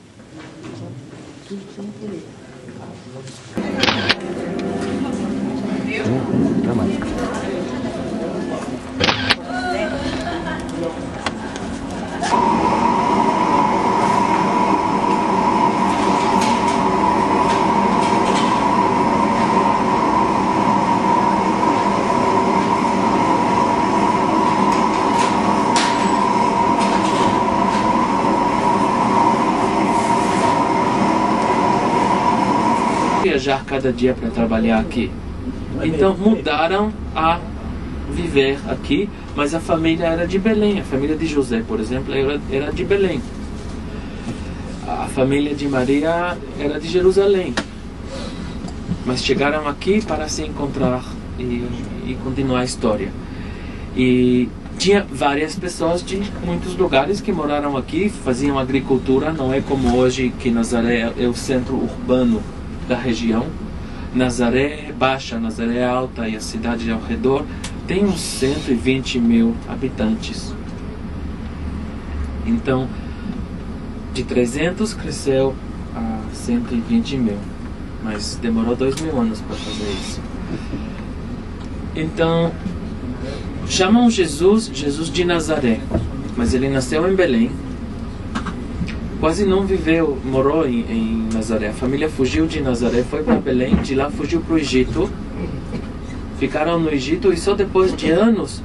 Viajar cada dia para trabalhar aqui. Então mudaram a viver aqui, mas a família era de Belém. A família de José, por exemplo, era de Belém. A família de Maria era de Jerusalém. Mas chegaram aqui para se encontrar e continuar a história. E tinha várias pessoas de muitos lugares que moraram aqui, faziam agricultura. Não é como hoje que Nazaré é o centro urbano da região. Nazaré é baixa, Nazaré é alta e a cidade ao redor tem uns 120 mil habitantes. Então, de 300 cresceu a 120 mil, mas demorou 2.000 anos para fazer isso. Então, chamam Jesus de Nazaré, mas ele nasceu em Belém. Quase não morou em Nazaré. A família fugiu de Nazaré, foi para Belém, de lá fugiu para o Egito. Ficaram no Egito e só depois de anos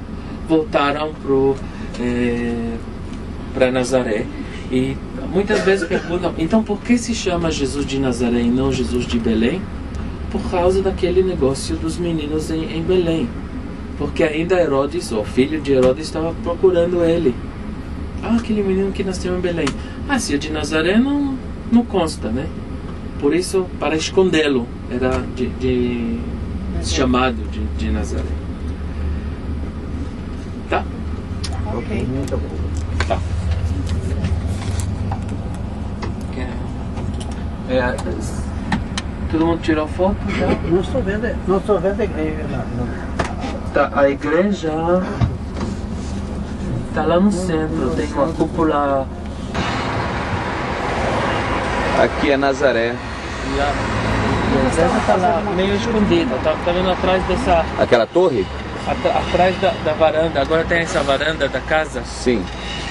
voltaram para Nazaré. E muitas vezes perguntam, então por que se chama Jesus de Nazaré e não Jesus de Belém? Por causa daquele negócio dos meninos em Belém. Porque ainda Herodes, o filho de Herodes, estava procurando ele. Aquele menino que nasceu em Belém. Se é de Nazaré não consta, né? Por isso, para escondê-lo, era chamado de Nazaré. Tá? Ok. Muito bom. Tá. Todo mundo tirou foto já? Não estou vendo a igreja. Tá, a igreja está lá no centro, tem uma cúpula. Aqui é Nazaré. A igreja está lá, meio escondida, tá vendo atrás dessa... Aquela torre? Atrás da varanda, agora tem essa varanda da casa. Sim.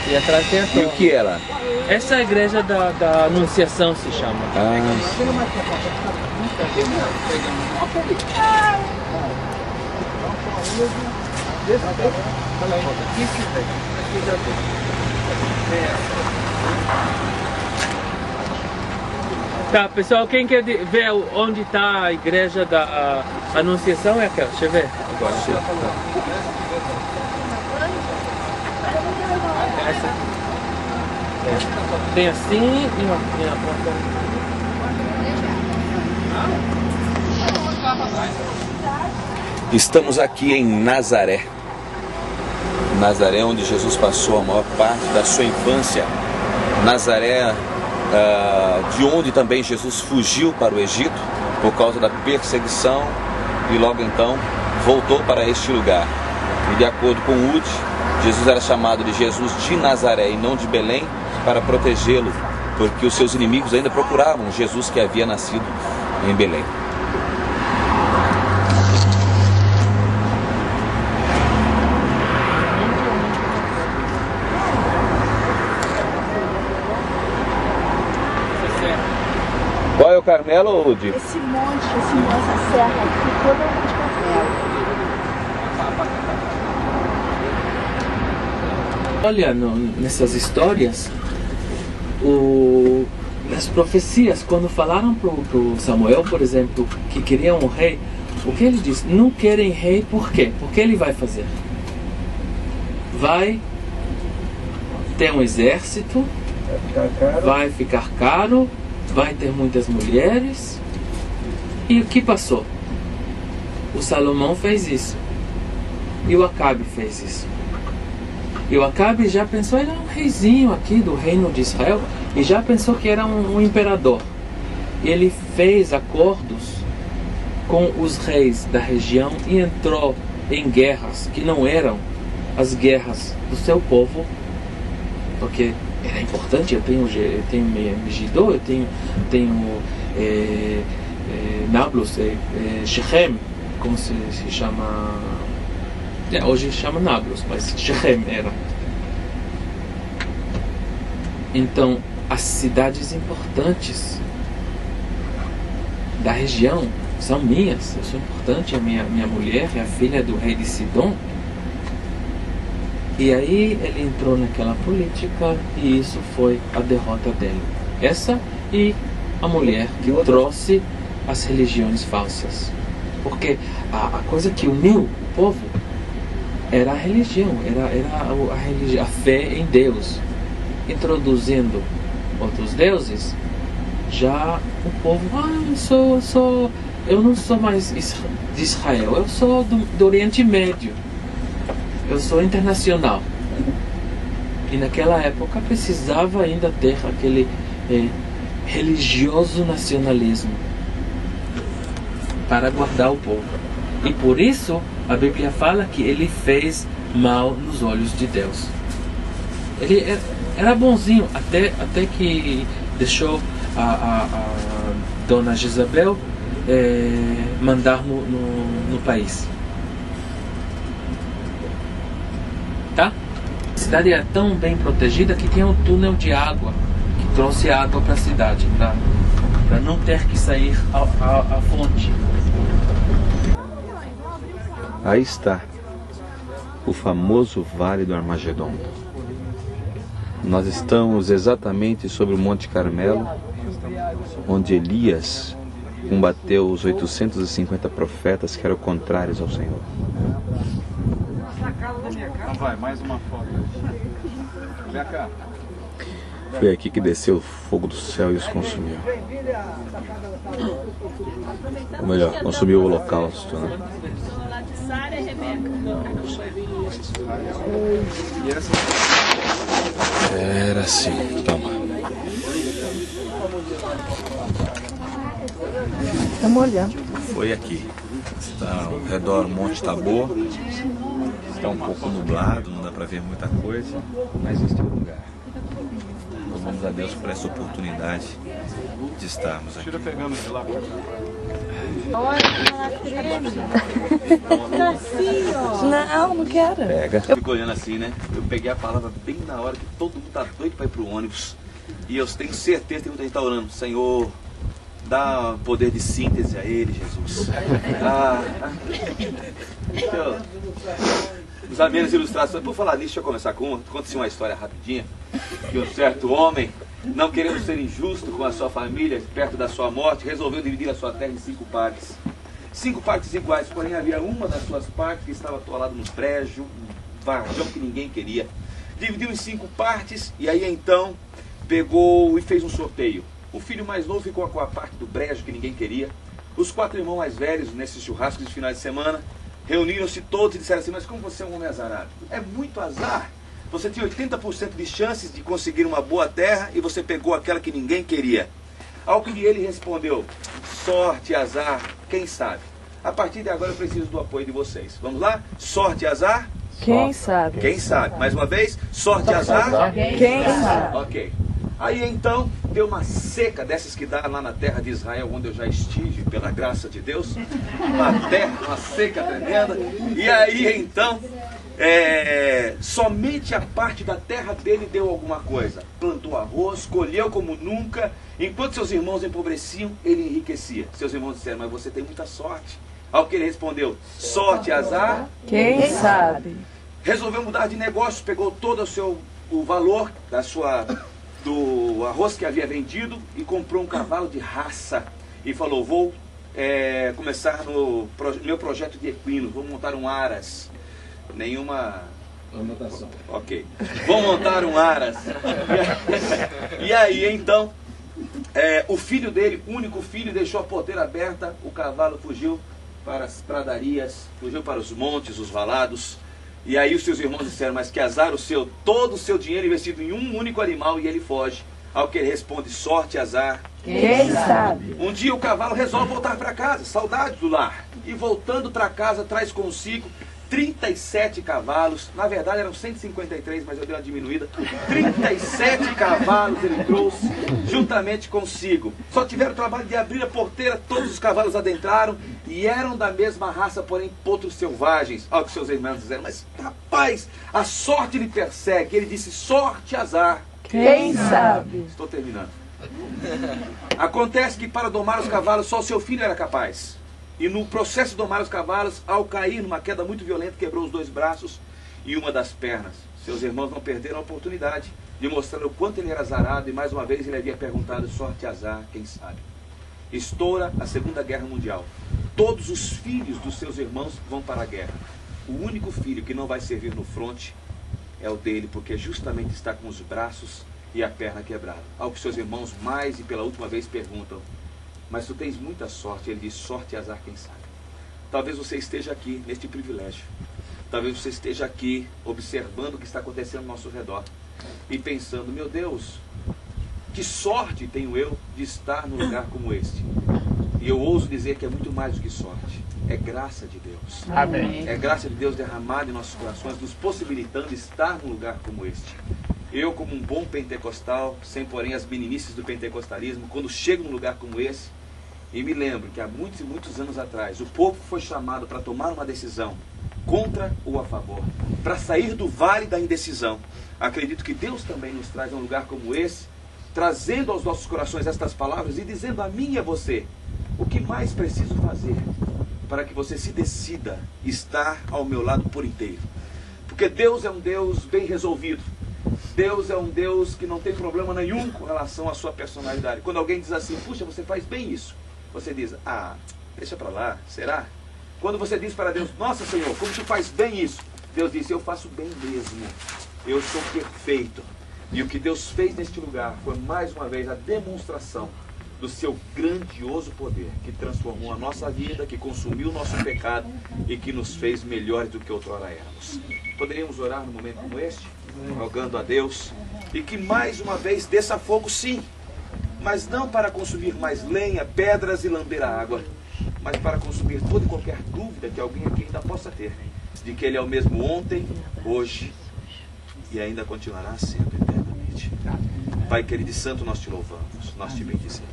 E atrás tem a torre. E o que é lá? Essa é a igreja da Anunciação, se chama. Tá, pessoal, quem quer ver onde está a igreja da Anunciação é aquela. Deixa eu ver agora. Essa aqui. Tem assim e uma porta. Estamos aqui em Nazaré. Nazaré, onde Jesus passou a maior parte da sua infância. Nazaré, de onde também Jesus fugiu para o Egito por causa da perseguição e logo então voltou para este lugar. E de acordo com Wood, Jesus era chamado de Jesus de Nazaré e não de Belém para protegê-lo, porque os seus inimigos ainda procuravam Jesus que havia nascido em Belém. Qual é o Carmelo, Woody? Esse monte, essa serra aqui, toda é um monte de Carmelo. Olha, nessas histórias, as profecias, quando falaram para o Samuel, por exemplo, que queriam um rei, o que ele disse? Não querem rei, por quê? Porque ele vai fazer. Vai ter um exército, vai ficar caro, vai ter muitas mulheres. E o que passou? O Salomão fez isso. E o Acabe fez isso. E o Acabe já pensou, ele era um reizinho aqui do reino de Israel, e já pensou que era um imperador. Ele fez acordos com os reis da região e entrou em guerras que não eram as guerras do seu povo, porque era importante. Eu tenho Megiddo, eu tenho Nablus, Shechem, como se chama, hoje chama Nablus, mas Shechem era. Então, as cidades importantes da região são minhas. Eu sou importante, a minha mulher é a filha do rei de Sidom. E aí ele entrou naquela política e isso foi a derrota dele. Essa e a mulher que trouxe as religiões falsas. Porque a coisa que uniu o povo era a religião, era a fé em Deus. Introduzindo outros deuses, já o povo, eu não sou mais de Israel, eu sou do Oriente Médio. Eu sou internacional. E naquela época precisava ainda ter aquele religioso nacionalismo para guardar o povo. E por isso a Bíblia fala que ele fez mal nos olhos de Deus. Ele era bonzinho até que deixou a dona Jezabel mandar no país. Tá? A cidade era tão bem protegida que tinha um túnel de água que trouxe água para a cidade, para não ter que sair à fonte. Aí está o famoso Vale do Armagedon. Nós estamos exatamente sobre o Monte Carmelo, onde Elias combateu os 850 profetas que eram contrários ao Senhor. Então vai, mais uma foto. Vem cá. Foi aqui que desceu o fogo do céu e os consumiu. Ou melhor, consumiu o holocausto, né? Era assim, toma. Estamos olhando. Foi aqui. Está ao redor do Monte Tabor. Está um pouco nublado, não dá para ver muita coisa, mas este é o lugar. Louvamos a Deus por essa oportunidade de estarmos aqui. Tira pegando de lá. Não, não quero. Pega. Eu fico olhando assim, né? Eu peguei a palavra bem na hora que todo mundo tá doido para ir pro ônibus. E eu tenho certeza que muita gente tá orando. Senhor, dá poder de síntese a ele, Jesus. Os amigos ilustrados. Por falar nisso, deixa eu começar com uma. Conta-se uma história rapidinha. Que um certo homem, não querendo ser injusto com a sua família, perto da sua morte, resolveu dividir a sua terra em 5 partes. 5 partes iguais, porém havia uma das suas partes que estava atolada no brejo, um varjão que ninguém queria. Dividiu em 5 partes e aí então pegou e fez um sorteio. O filho mais novo ficou com a parte do brejo que ninguém queria. Os 4 irmãos mais velhos, nesses churrascos de finais de semana, reuniram-se todos e disseram assim: mas como você é um homem azarado? É muito azar. Você tinha 80% de chances de conseguir uma boa terra e você pegou aquela que ninguém queria. Ao que ele respondeu: sorte, azar, quem sabe? A partir de agora eu preciso do apoio de vocês. Vamos lá? Sorte, azar? Quem sabe? Quem sabe? Mais uma vez, sorte, azar? Quem sabe? Ok. Aí então, deu uma seca dessas que dá lá na terra de Israel, onde eu já estive, pela graça de Deus. Uma seca tremenda. E aí então, somente a parte da terra dele deu alguma coisa. Plantou arroz, colheu como nunca. Enquanto seus irmãos empobreciam, ele enriquecia. Seus irmãos disseram: mas você tem muita sorte. Ao que ele respondeu: sorte, azar? Quem sabe? Resolveu mudar de negócio, pegou todo o valor do arroz que havia vendido e comprou um cavalo de raça. E falou: vou começar no meu projeto de equino, vou montar um aras. Nenhuma anotação. Ok. Vou montar um aras. E aí então, o filho dele, único filho, deixou a porteira aberta, o cavalo fugiu para as pradarias, fugiu para os montes, os valados. E aí os seus irmãos disseram: mas que azar o seu, todo o seu dinheiro investido em um único animal, e ele foge. Ao que ele responde: sorte, azar. Quem sabe? Um dia o cavalo resolve voltar para casa, saudades do lar. E voltando para casa, traz consigo 37 cavalos, na verdade eram 153, mas eu dei uma diminuída. 37 cavalos ele trouxe juntamente consigo. Só tiveram o trabalho de abrir a porteira, todos os cavalos adentraram e eram da mesma raça, porém potros selvagens. Ao que seus irmãos disseram: mas rapaz, a sorte lhe persegue. Ele disse: sorte, azar. Quem sabe? Estou terminando. Acontece que para domar os cavalos só o seu filho era capaz. E no processo de domar os cavalos, ao cair numa queda muito violenta, quebrou os 2 braços e uma das pernas. Seus irmãos não perderam a oportunidade de mostrar o quanto ele era azarado, e mais uma vez ele havia perguntado: sorte, azar, quem sabe? Estoura a Segunda Guerra Mundial. Todos os filhos dos seus irmãos vão para a guerra. O único filho que não vai servir no fronte é o dele, porque justamente está com os braços e a perna quebrada. Ao que seus irmãos mais e pela última vez perguntam: mas tu tens muita sorte. Ele diz: sorte e azar, quem sabe? Talvez você esteja aqui neste privilégio. Talvez você esteja aqui observando o que está acontecendo ao nosso redor e pensando: meu Deus, que sorte tenho eu de estar num lugar como este. E eu ouso dizer que é muito mais do que sorte. É graça de Deus. Amém. É graça de Deus derramada em nossos corações, nos possibilitando estar num lugar como este. Eu, como um bom pentecostal, sem porém as meninices do pentecostalismo, quando chego num lugar como esse, e me lembro que há muitos e muitos anos atrás, o povo foi chamado para tomar uma decisão, contra ou a favor, para sair do vale da indecisão. Acredito que Deus também nos traz a um lugar como esse, trazendo aos nossos corações estas palavras e dizendo a mim e a você: o que mais preciso fazer para que você se decida estar ao meu lado por inteiro. Porque Deus é um Deus bem resolvido. Deus é um Deus que não tem problema nenhum com relação à sua personalidade. Quando alguém diz assim: puxa, você faz bem isso, você diz: ah, deixa para lá, será? Quando você diz para Deus: nossa Senhor, como tu faz bem isso? Deus diz: eu faço bem mesmo, eu sou perfeito. E o que Deus fez neste lugar foi mais uma vez a demonstração do seu grandioso poder, que transformou a nossa vida, que consumiu o nosso pecado e que nos fez melhores do que outrora éramos. Poderíamos orar num momento como este, rogando a Deus, e que mais uma vez desça fogo, sim, mas não para consumir mais lenha, pedras e lamber a água, mas para consumir toda e qualquer dúvida que alguém aqui ainda possa ter, de que Ele é o mesmo ontem, hoje e ainda continuará sendo eternamente. Pai querido e santo, nós te louvamos, nós te bendizemos.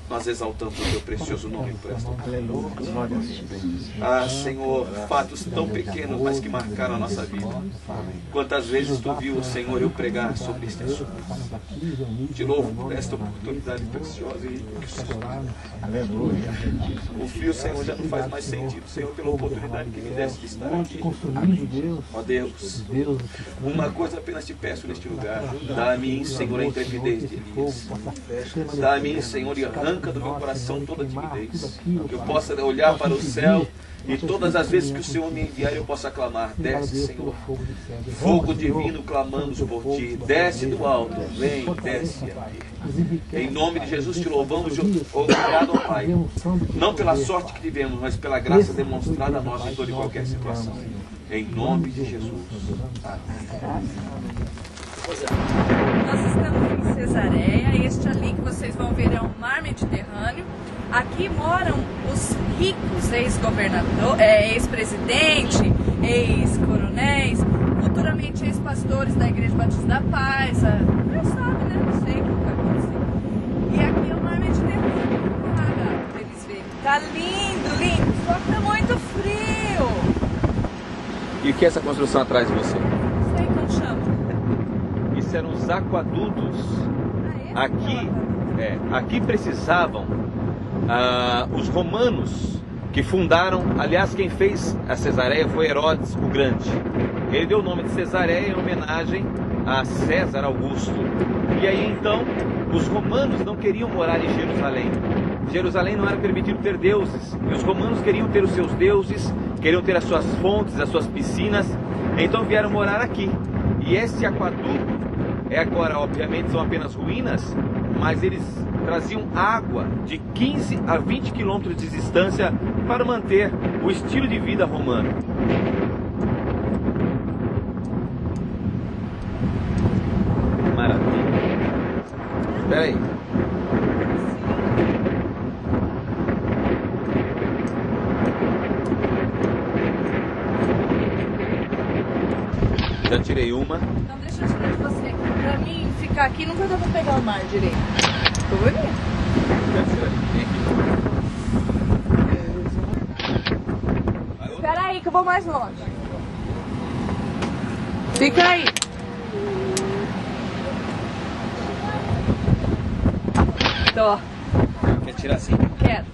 Nós exaltamos o teu precioso nome por esta oportunidade. Ah, Senhor, fatos tão pequenos, mas que marcaram a nossa vida. Quantas vezes tu viu, Senhor, eu pregar sobre este assunto. De novo, por esta oportunidade preciosa e o fio, Senhor, já não faz mais sentido, Senhor, pela oportunidade que me deste de estar aqui. Ó Deus, uma coisa apenas te peço neste lugar. Dá a mim, Senhor, a intrepidez de Elias. Dá a mim, Senhor, e arranca do meu coração toda a timidez. Que eu possa olhar para o céu e todas as vezes que o Senhor me enviar eu possa clamar: desce, Senhor. Fogo divino clamamos por ti. Desce do alto, vem, desce aqui. Em nome de Jesus te louvamos, obrigado ao Pai. Não pela sorte que tivemos, mas pela graça demonstrada a nós em toda e qualquer situação. Em nome de Jesus. Nós estamos em Cesareia. Este ali que vocês vão ver é o mar Mediterrâneo. Aqui moram os ricos ex-governador, ex-presidente, ex-coronéis, futuramente ex-pastores da Igreja Batista da Paz. Não sabe, né? Não sei o que vai acontecer. E aqui é o mar Mediterrâneo. Pra eles verem. Tá lindo, lindo. Só que tá muito frio. E o que é essa construção atrás de você? Sei como chama. Isso eram os aquadutos. Aqui precisavam os romanos que fundaram. Aliás, quem fez a Cesareia foi Herodes o Grande. Ele deu o nome de Cesareia em homenagem a César Augusto. E aí então os romanos não queriam morar em Jerusalém. Jerusalém não era permitido ter deuses. E os romanos queriam ter os seus deuses, queriam ter as suas fontes, as suas piscinas. Então vieram morar aqui. E esse aquaduto agora, obviamente, são apenas ruínas, mas eles traziam água de 15 a 20 quilômetros de distância para manter o estilo de vida romano. Maravilha. Espera aí. Já tirei uma. Então deixa eu tirar de você. Pra mim, ficar aqui nunca dá pra pegar o mar direito. Tô bonito. Já tirei. Vem aqui. Espera aí que eu vou mais longe. Fica aí. Tô. Quer tirar assim? Quero.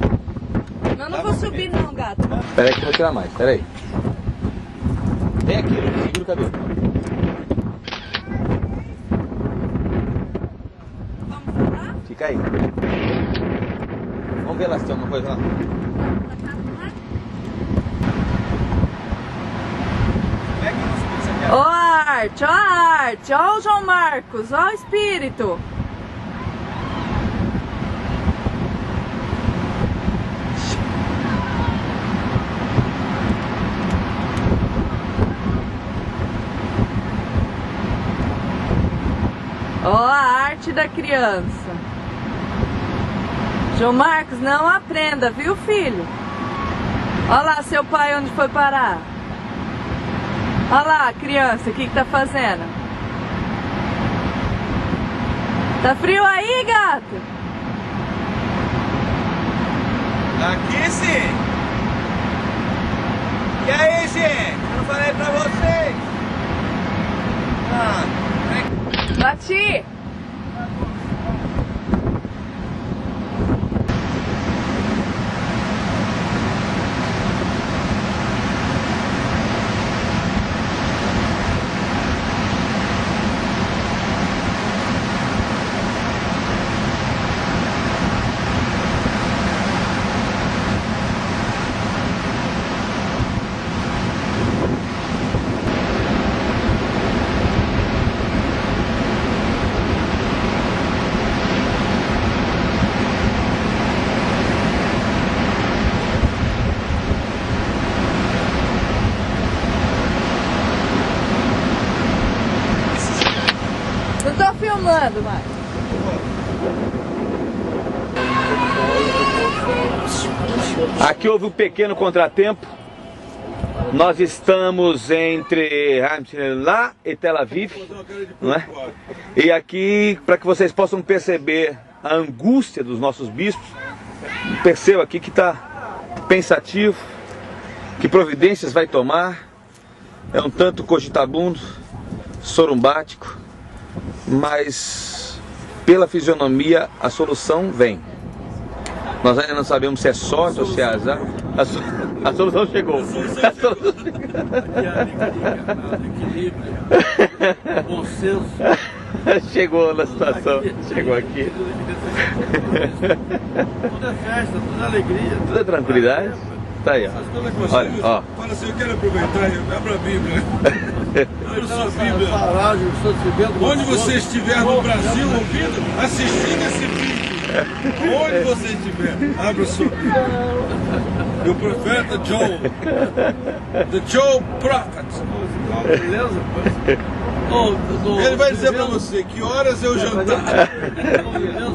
Não vou subir não, gato. Espera aí que eu vou tirar mais. Espera aí. Vem aqui, segura o cabelo. Vamos lá? Fica aí. Vamos ver lá se tem alguma coisa lá. Ó a arte, ó a arte, ó o João Marcos, ó o espírito. Ó a arte da criança. João Marcos, não aprenda, viu, filho? Olha lá seu pai onde foi parar. Olha lá, criança, o que tá fazendo? Tá frio aí, gato? Aqui sim! E aí, gente? Eu não falei pra vocês! Bati! Não tô filmando mais. Aqui houve um pequeno contratempo. Nós estamos entre lá e Tel Aviv, não é? E aqui, para que vocês possam perceber a angústia dos nossos bispos. Perceba aqui que está pensativo, que providências vai tomar. É um tanto cogitabundo, sorumbático, mas pela fisionomia a solução vem. Nós ainda não sabemos se é sorte ou se é azar. A solução chegou. A solução Equilíbrio, bom senso. Chegou na situação. Chegou aqui. Tudo é festa, tudo é alegria. Tudo é tranquilidade. Tá aí, ó. Olha, ó. Fala assim, eu quero aproveitar e abra a Bíblia. Abra sua Bíblia. Onde você estiver no Brasil ouvindo, assistindo esse vídeo. Onde você estiver, abra sua Bíblia. E o profeta Joel, the Joel Prophet, ele vai dizer para você que horas eu jantar.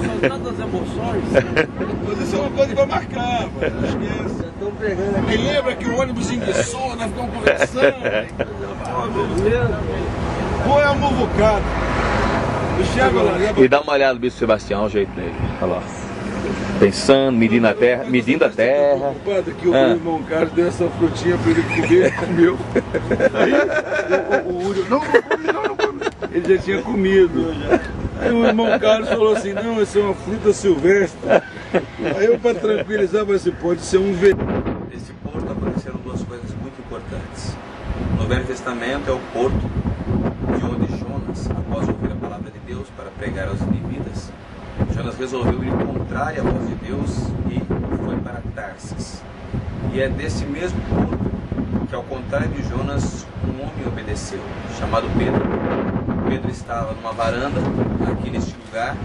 São tantas emoções. Mas isso é uma coisa que vai marcar, mas não esqueça. E lembra que o ônibus enguiçou, nós ficamos conversando. Põe a muvucada. E dá uma olhada no Bispo Sebastião, o jeito dele. Olha lá. Pensando, medindo a terra. Padre, que o meu irmão Carlos deu essa frutinha para ele comer, comeu. Aí o Úrio, não come. Ele já tinha comido. Aí o irmão Carlos falou assim, não, isso é uma fruta silvestre. Aí eu, para tranquilizar, falei assim, pode ser um veneno. Nesse porto aconteceram duas coisas muito importantes. No Velho Testamento é o porto de onde Jonas, após ouvir a palavra de Deus para pregar aos ninivitas, Jonas resolveu ir contrário à voz de Deus e foi para Tarsis. E é desse mesmo porto que, ao contrário de Jonas, um homem obedeceu, chamado Pedro. Pedro estava numa varanda, aqui neste lugar.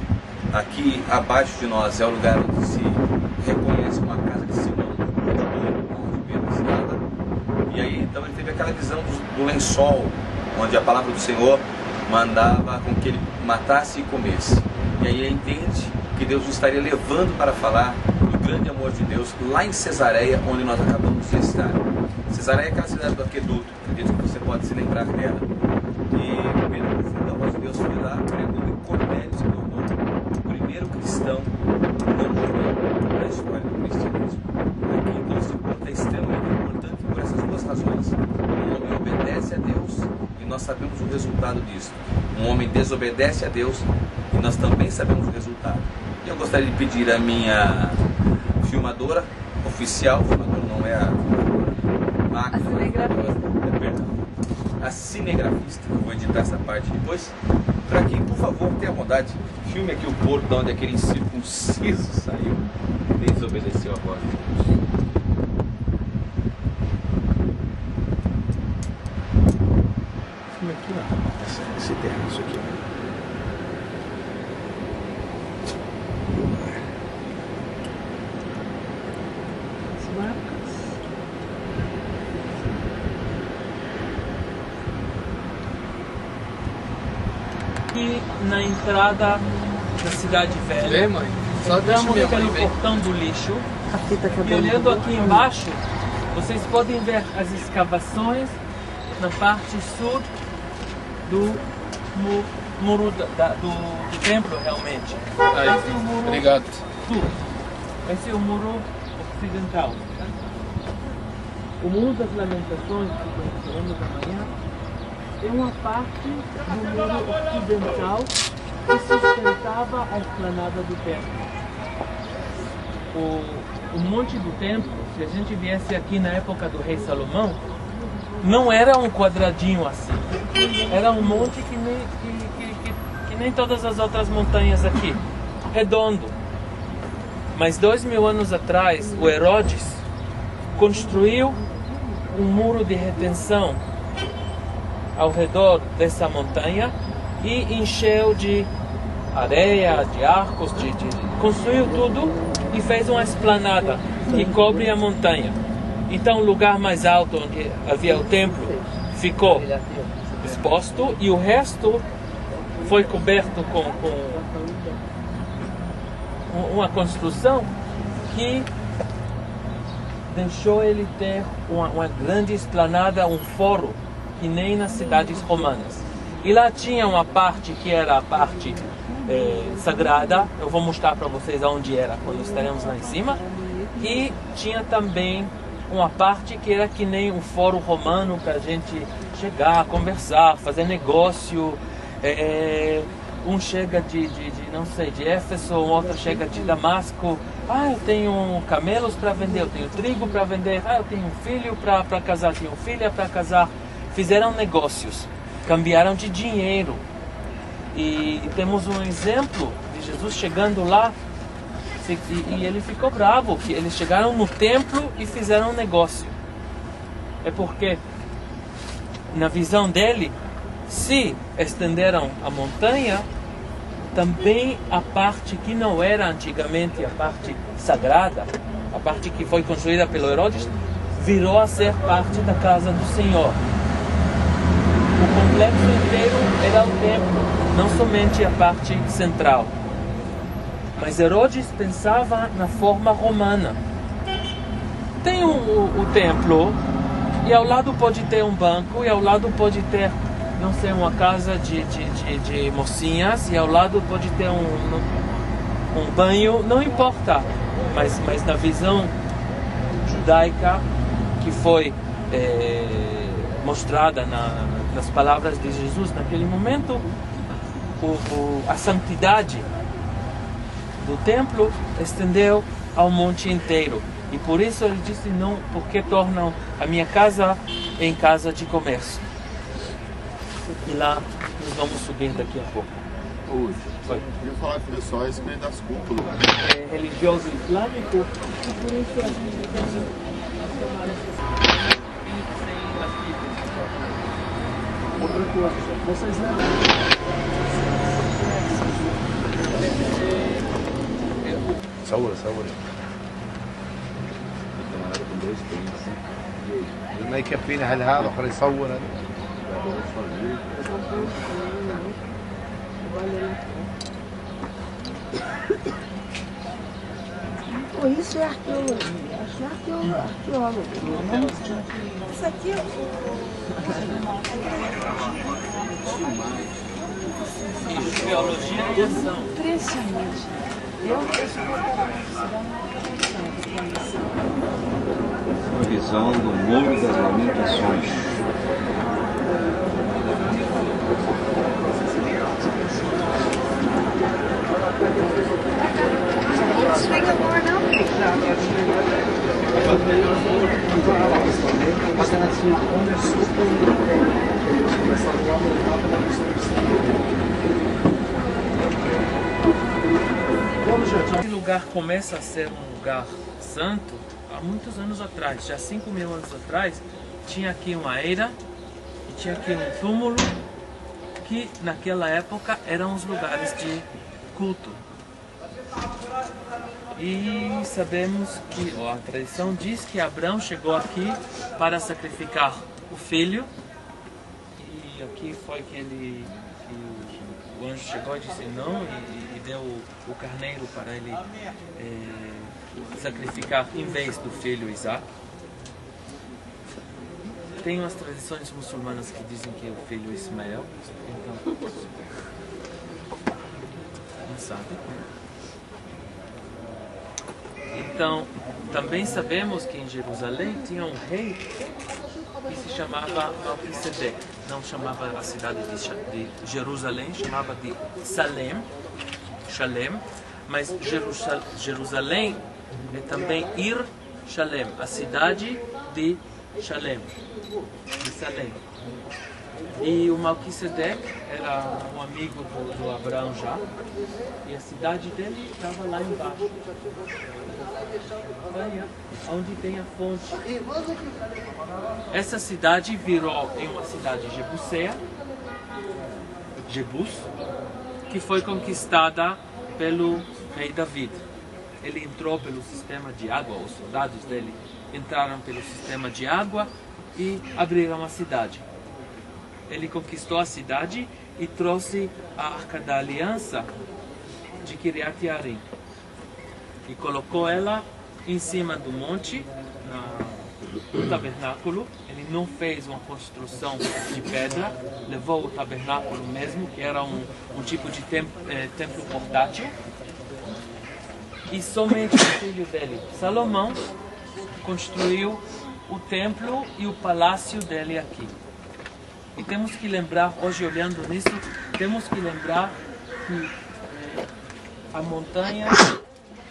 Aqui abaixo de nós é o lugar onde se reconhece uma casa de Simão, onde Pedro estava. E aí então ele teve aquela visão do lençol, onde a palavra do Senhor mandava com que ele matasse e comesse. E aí ele entende que Deus o estaria levando para falar do grande amor de Deus lá em Cesareia, onde nós acabamos de estar. Cesareia é aquela cidade do aqueduto, acredito que você pode se lembrar dela. E Pedro, ouvindo a voz de Deus, foi lá, pregou e Cornélio se tornou o primeiro cristão não judeu da história do cristianismo. Aqui então esse ponto é extremamente importante por essas duas razões. Um homem obedece a Deus e nós sabemos o resultado disso. Um homem desobedece a Deus e nós também sabemos o resultado. E eu gostaria de pedir à minha filmadora oficial, filmadora não é a a cinegrafista, eu vou editar essa parte depois, para que, por favor, tenha bondade, filme aqui o porto de onde aquele incircunciso saiu e desobedeceu a voz de Deus. Filme aqui, ó, esse terreno, isso aqui. Aqui na entrada da cidade velha, Vem, mãe. Só entramos deixa pelo minha mãe, portão do lixo Tá e olhando aqui embaixo, vocês podem ver as escavações na parte sul do muro do templo realmente. Aí, Esse é o muro obrigado. sul, esse é o muro ocidental. O muro das lamentações, que conheceremos amanhã, é uma parte do muro ocidental que sustentava a esplanada do templo. O monte do templo, se a gente viesse aqui na época do rei Salomão, não era um quadradinho assim. Era um monte que nem todas as outras montanhas aqui, redondo. Mas 2000 anos atrás, o Herodes construiu um muro de retenção ao redor dessa montanha e encheu de areia, de arcos, construiu tudo e fez uma esplanada que cobre a montanha. Então o lugar mais alto onde havia o templo ficou exposto e o resto foi coberto com uma construção que deixou ele ter uma grande esplanada, um foro, que nem nas cidades romanas. E lá tinha uma parte que era a parte sagrada. Eu vou mostrar para vocês aonde era quando estaremos lá em cima. E tinha também uma parte que era que nem um fórum romano para a gente chegar, conversar, fazer negócio. Um chega de não sei, de Éfeso, um outro chega de Damasco. Eu tenho camelos para vender, eu tenho trigo para vender, eu tenho um filho para casar, tenho filha para casar. Fizeram negócios, cambiaram de dinheiro. E temos um exemplo de Jesus chegando lá e ele ficou bravo, que eles chegaram no templo e fizeram um negócio. É porque, na visão dele, se estenderam a montanha, também a parte que não era antigamente a parte sagrada, a parte que foi construída pelo Herodes, virou a ser parte da casa do Senhor. O complexo inteiro era o templo, não somente a parte central. Mas Herodes pensava na forma romana. Tem o templo, e ao lado pode ter um banco, e ao lado pode ter, não sei, uma casa de mocinhas, e ao lado pode ter um banho, não importa. Mas na visão judaica que foi mostrada nas palavras de Jesus naquele momento, a santidade do templo estendeu ao monte inteiro. E por isso ele disse, não, porque tornam a minha casa em casa de comércio. E lá nós vamos subir daqui a pouco. Hoje, eu queria falar com o pessoal a respeito das cúpulas. Religioso islâmico, e por isso a gente tem outra coisa, vocês lembram? صور ما يكفينا هل هذا اخر يصور Isso é arqueologia. Acho arqueólogo. Isso aqui Geologia e ação. Impressionante. Uma visão do Muro das Lamentações. Esse lugar começa a ser um lugar santo há muitos anos atrás, já 5.000 anos atrás. Tinha aqui uma eira e tinha aqui um túmulo que naquela época eram os lugares de culto. E sabemos que a tradição diz que Abraão chegou aqui para sacrificar o filho, e aqui foi que o anjo chegou e disse não, e deu o carneiro para ele sacrificar em vez do filho Isaac. Tem umas tradições muçulmanas que dizem que é o filho Ismael, então não sabe. Então, também sabemos que em Jerusalém tinha um rei que se chamava Melquisedeque. Não chamava a cidade de Jerusalém, chamava de Shalem, mas Jerusalém é também Ir Shalem, a cidade de Salem. E o Melquisedeque era um amigo do Abraão já, e a cidade dele estava lá embaixo, onde tem a fonte. Essa cidade virou em uma cidade Jebus, que foi conquistada pelo rei David. Ele entrou pelo sistema de água, os soldados dele entraram pelo sistema de água e abriram a cidade. Ele conquistou a cidade e trouxe a Arca da Aliança de Kiryat Yarim e colocou ela em cima do monte, no tabernáculo. Ele não fez uma construção de pedra, levou o tabernáculo mesmo, que era um tipo de templo portátil, e somente o filho dele, Salomão, construiu o templo e o palácio dele aqui. E temos que lembrar, hoje olhando nisso, temos que lembrar que a montanha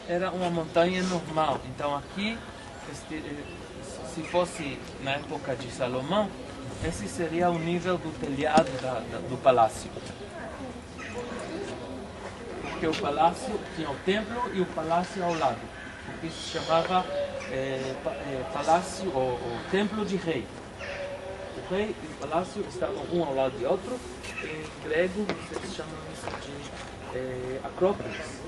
era uma montanha normal. Então aqui, se fosse na época de Salomão, esse seria o nível do telhado do palácio. Porque o palácio tinha o templo e o palácio ao lado. O que se chamava palácio ou templo de rei. O rei e o palácio estavam um ao lado de outro. Em grego, vocês chamam isso de acrópolis.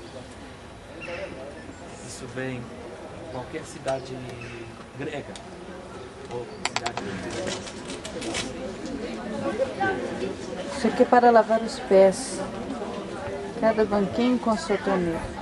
Isso vem em qualquer cidade grega ou cidade grega. Isso aqui é para lavar os pés. Cada banquinho com a sua torneira.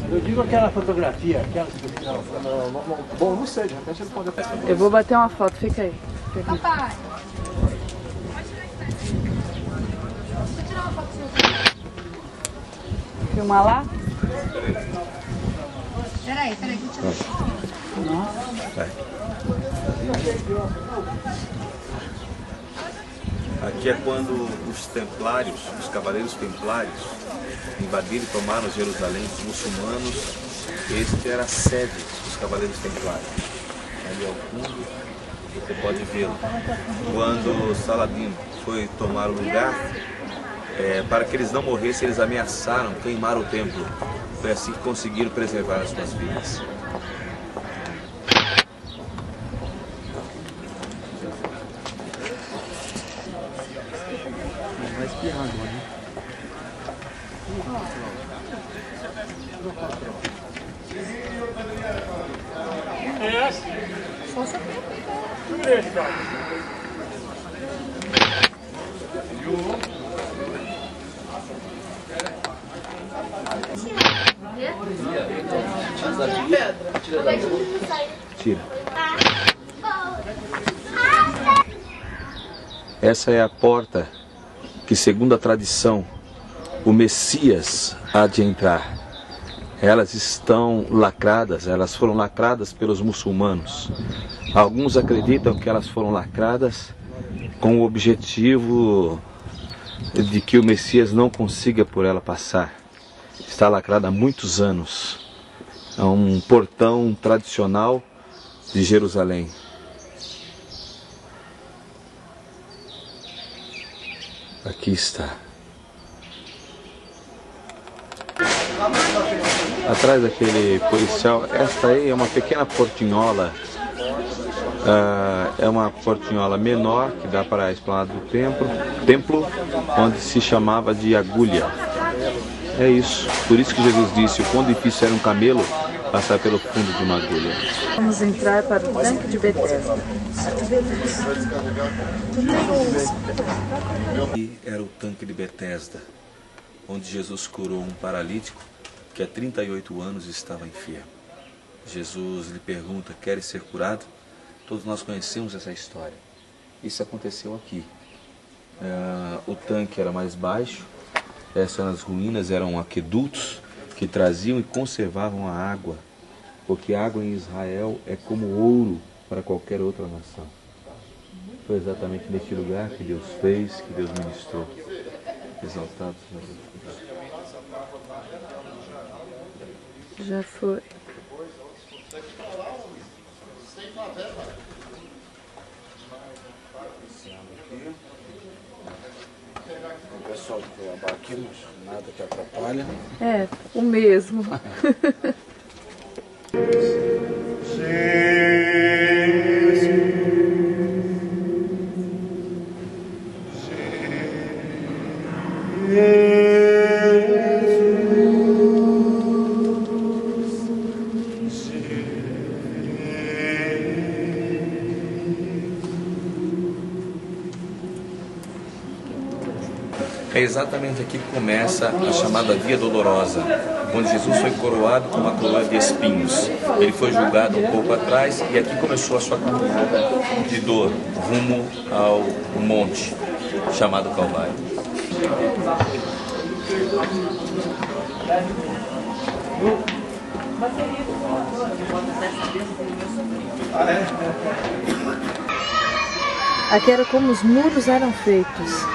Eu digo aquela fotografia, aquela que bom, não sei, de repente ele pode aparecer. Eu vou bater uma foto, fica aí. Fica aí. Papai. Filmar lá? Peraí, deixa eu ver. Aqui é quando os templários, os cavaleiros templários, invadiram e tomaram Jerusalém, os muçulmanos. Este era a sede dos cavaleiros templários. Ali ao fundo, você pode vê-lo. Quando Saladino foi tomar o lugar, para que eles não morressem, eles ameaçaram queimar o templo. Foi assim que conseguiram preservar as suas vidas. Vai espirrando, né? Tira. Essa é a porta que, segundo a tradição, o Messias há de entrar. Elas estão lacradas, elas foram lacradas pelos muçulmanos. Alguns acreditam que elas foram lacradas com o objetivo de que o Messias não consiga por ela passar. Está lacrada há muitos anos. É um portão tradicional de Jerusalém. Aqui está. Atrás daquele policial, esta aí é uma pequena portinhola. É uma portinhola menor que dá para a esplanada do templo, onde se chamava de agulha. É isso. Por isso que Jesus disse: o quão difícil era um camelo passar pelo fundo de uma agulha. Vamos entrar para o tanque de Betesda. E era o tanque de Betesda, onde Jesus curou um paralítico que há 38 anos estava enfermo. Jesus lhe pergunta: queres ser curado? Todos nós conhecemos essa história. Isso aconteceu aqui. O tanque era mais baixo. Essas ruínas eram aquedutos que traziam e conservavam a água, porque a água em Israel é como ouro para qualquer outra nação. Foi exatamente neste lugar que Deus fez, que Deus ministrou. Exaltado seja Deus. Já foi. O pessoal que vai abar aqui, mas nada que atrapalha. É, o mesmo. É exatamente aqui que começa a chamada Via Dolorosa, onde Jesus foi coroado com uma coroa de espinhos. Ele foi julgado um pouco atrás e aqui começou a sua caminhada de dor rumo ao monte chamado Calvário. Aqui era como os muros eram feitos.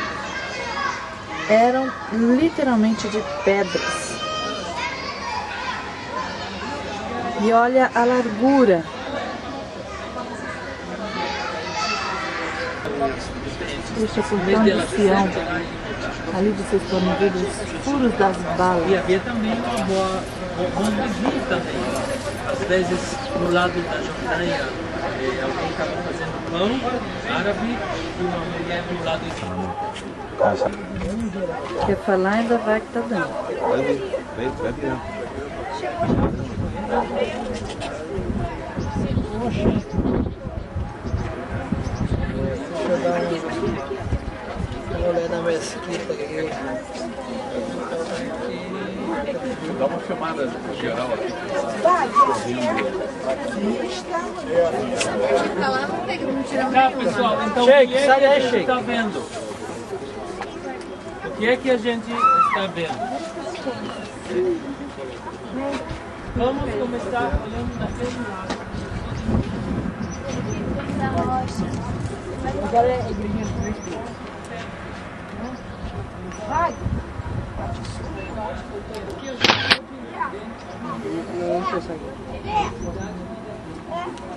Eram literalmente de pedras. E olha a largura. Este é o portão de Sião. Ali vocês podem ver os furos das balas. E havia também uma boa vista também. Às vezes, no lado da Jordânia, alguém estava fazendo pão árabe e uma mulher do lado esquerdo. Quer falar, ainda vai que tá dando. Vai vir. Uma olhada na mesquita aqui. Dá uma filmada geral aqui. Tá, pessoal, então o que é que a gente está vendo? O que é que a gente está vendo? Vamos começar olhando daquele lado. Agora é a igrejinha de Três Pontos. Vai!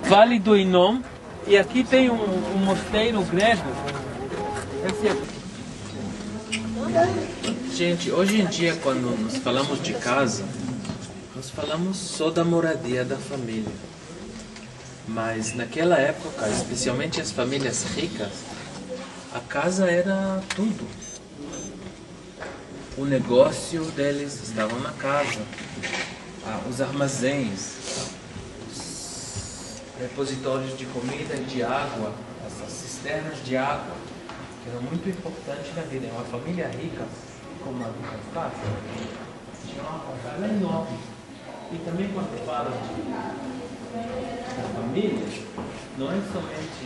Vale do Inom, e aqui tem um mosteiro grego. Gente, hoje em dia, quando nós falamos de casa, nós falamos só da moradia da família. Mas naquela época, especialmente as famílias ricas, a casa era tudo. O negócio deles estava na casa. Os armazéns, os repositórios de comida e de água, essas cisternas de água, que eram muito importantes na vida. Uma família rica, como a do Cafá, tinha uma casa enorme. E também quando fala da família, não é somente...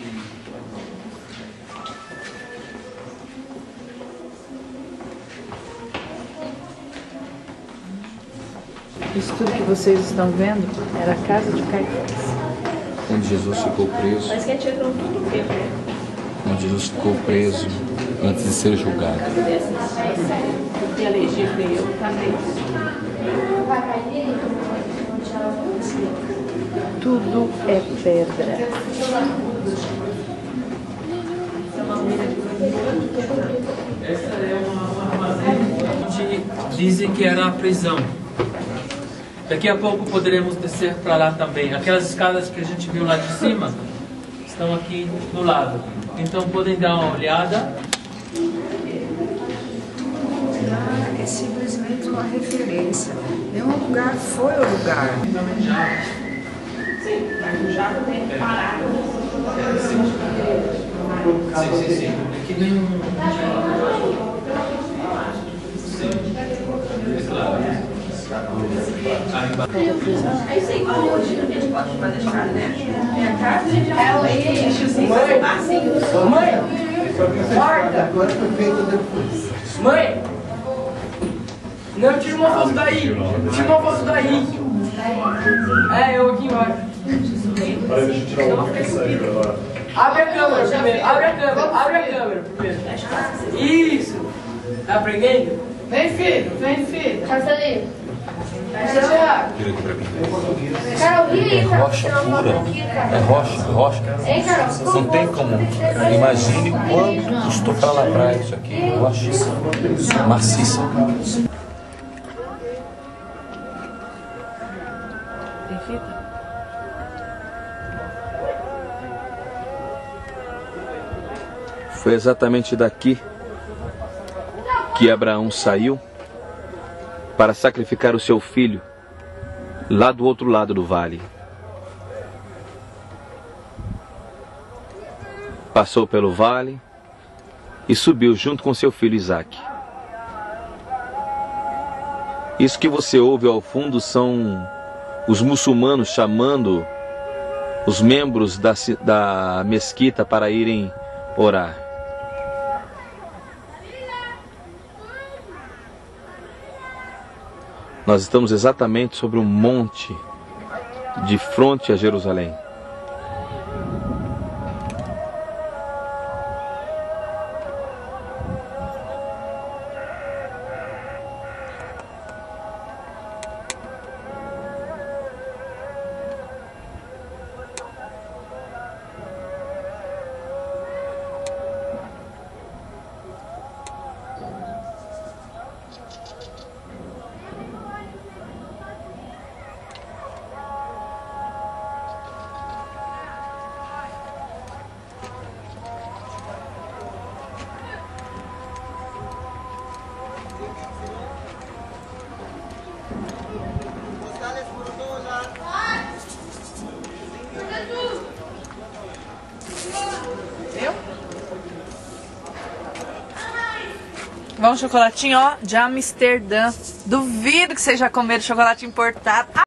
Isso tudo que vocês estão vendo era a casa de Caifás. Onde Jesus ficou preso. Mas que tiram tudo o quê? Onde Jesus ficou preso antes de ser julgado. Porque a alergia que eu também. Tudo é pedra. Essa é uma armazém onde dizem que era a prisão. Daqui a pouco poderemos descer para lá também. Aquelas escadas que a gente viu lá de cima estão aqui do lado. Então podem dar uma olhada. É simplesmente uma referência. Nenhum lugar foi o lugar. Sim. Aqui tem um... Aí sei onde a gente pode deixar, né? Minha casa é o eixo, Mãe! Guarda! Agora foi feito depois. Mãe! Não, tira uma foto daí! Tira uma foto daí! É, eu aqui embaixo. Olha, deixa eu tirar uma que saiu agora. Abre a câmera primeiro, abre a câmera primeiro. Isso! Tá aprendendo? Vem, filho. Marcelinho. Vira aqui pra mim. Carol, vira aí, Carol. Rocha pura. É rocha. Hein, Carol? Não tem como. Imagine quanto custou para labrar isso aqui. Rocha maciça. Tem fita? Foi exatamente daqui que Abraão saiu para sacrificar o seu filho lá do outro lado do vale. Passou pelo vale e subiu junto com seu filho Isaque. Isso que você ouve ao fundo são os muçulmanos chamando os membros da mesquita para irem orar. Nós estamos exatamente sobre um monte de frente a Jerusalém. Bom, chocolatinho, ó, de Amsterdã. Duvido que vocês já comeram chocolate importado.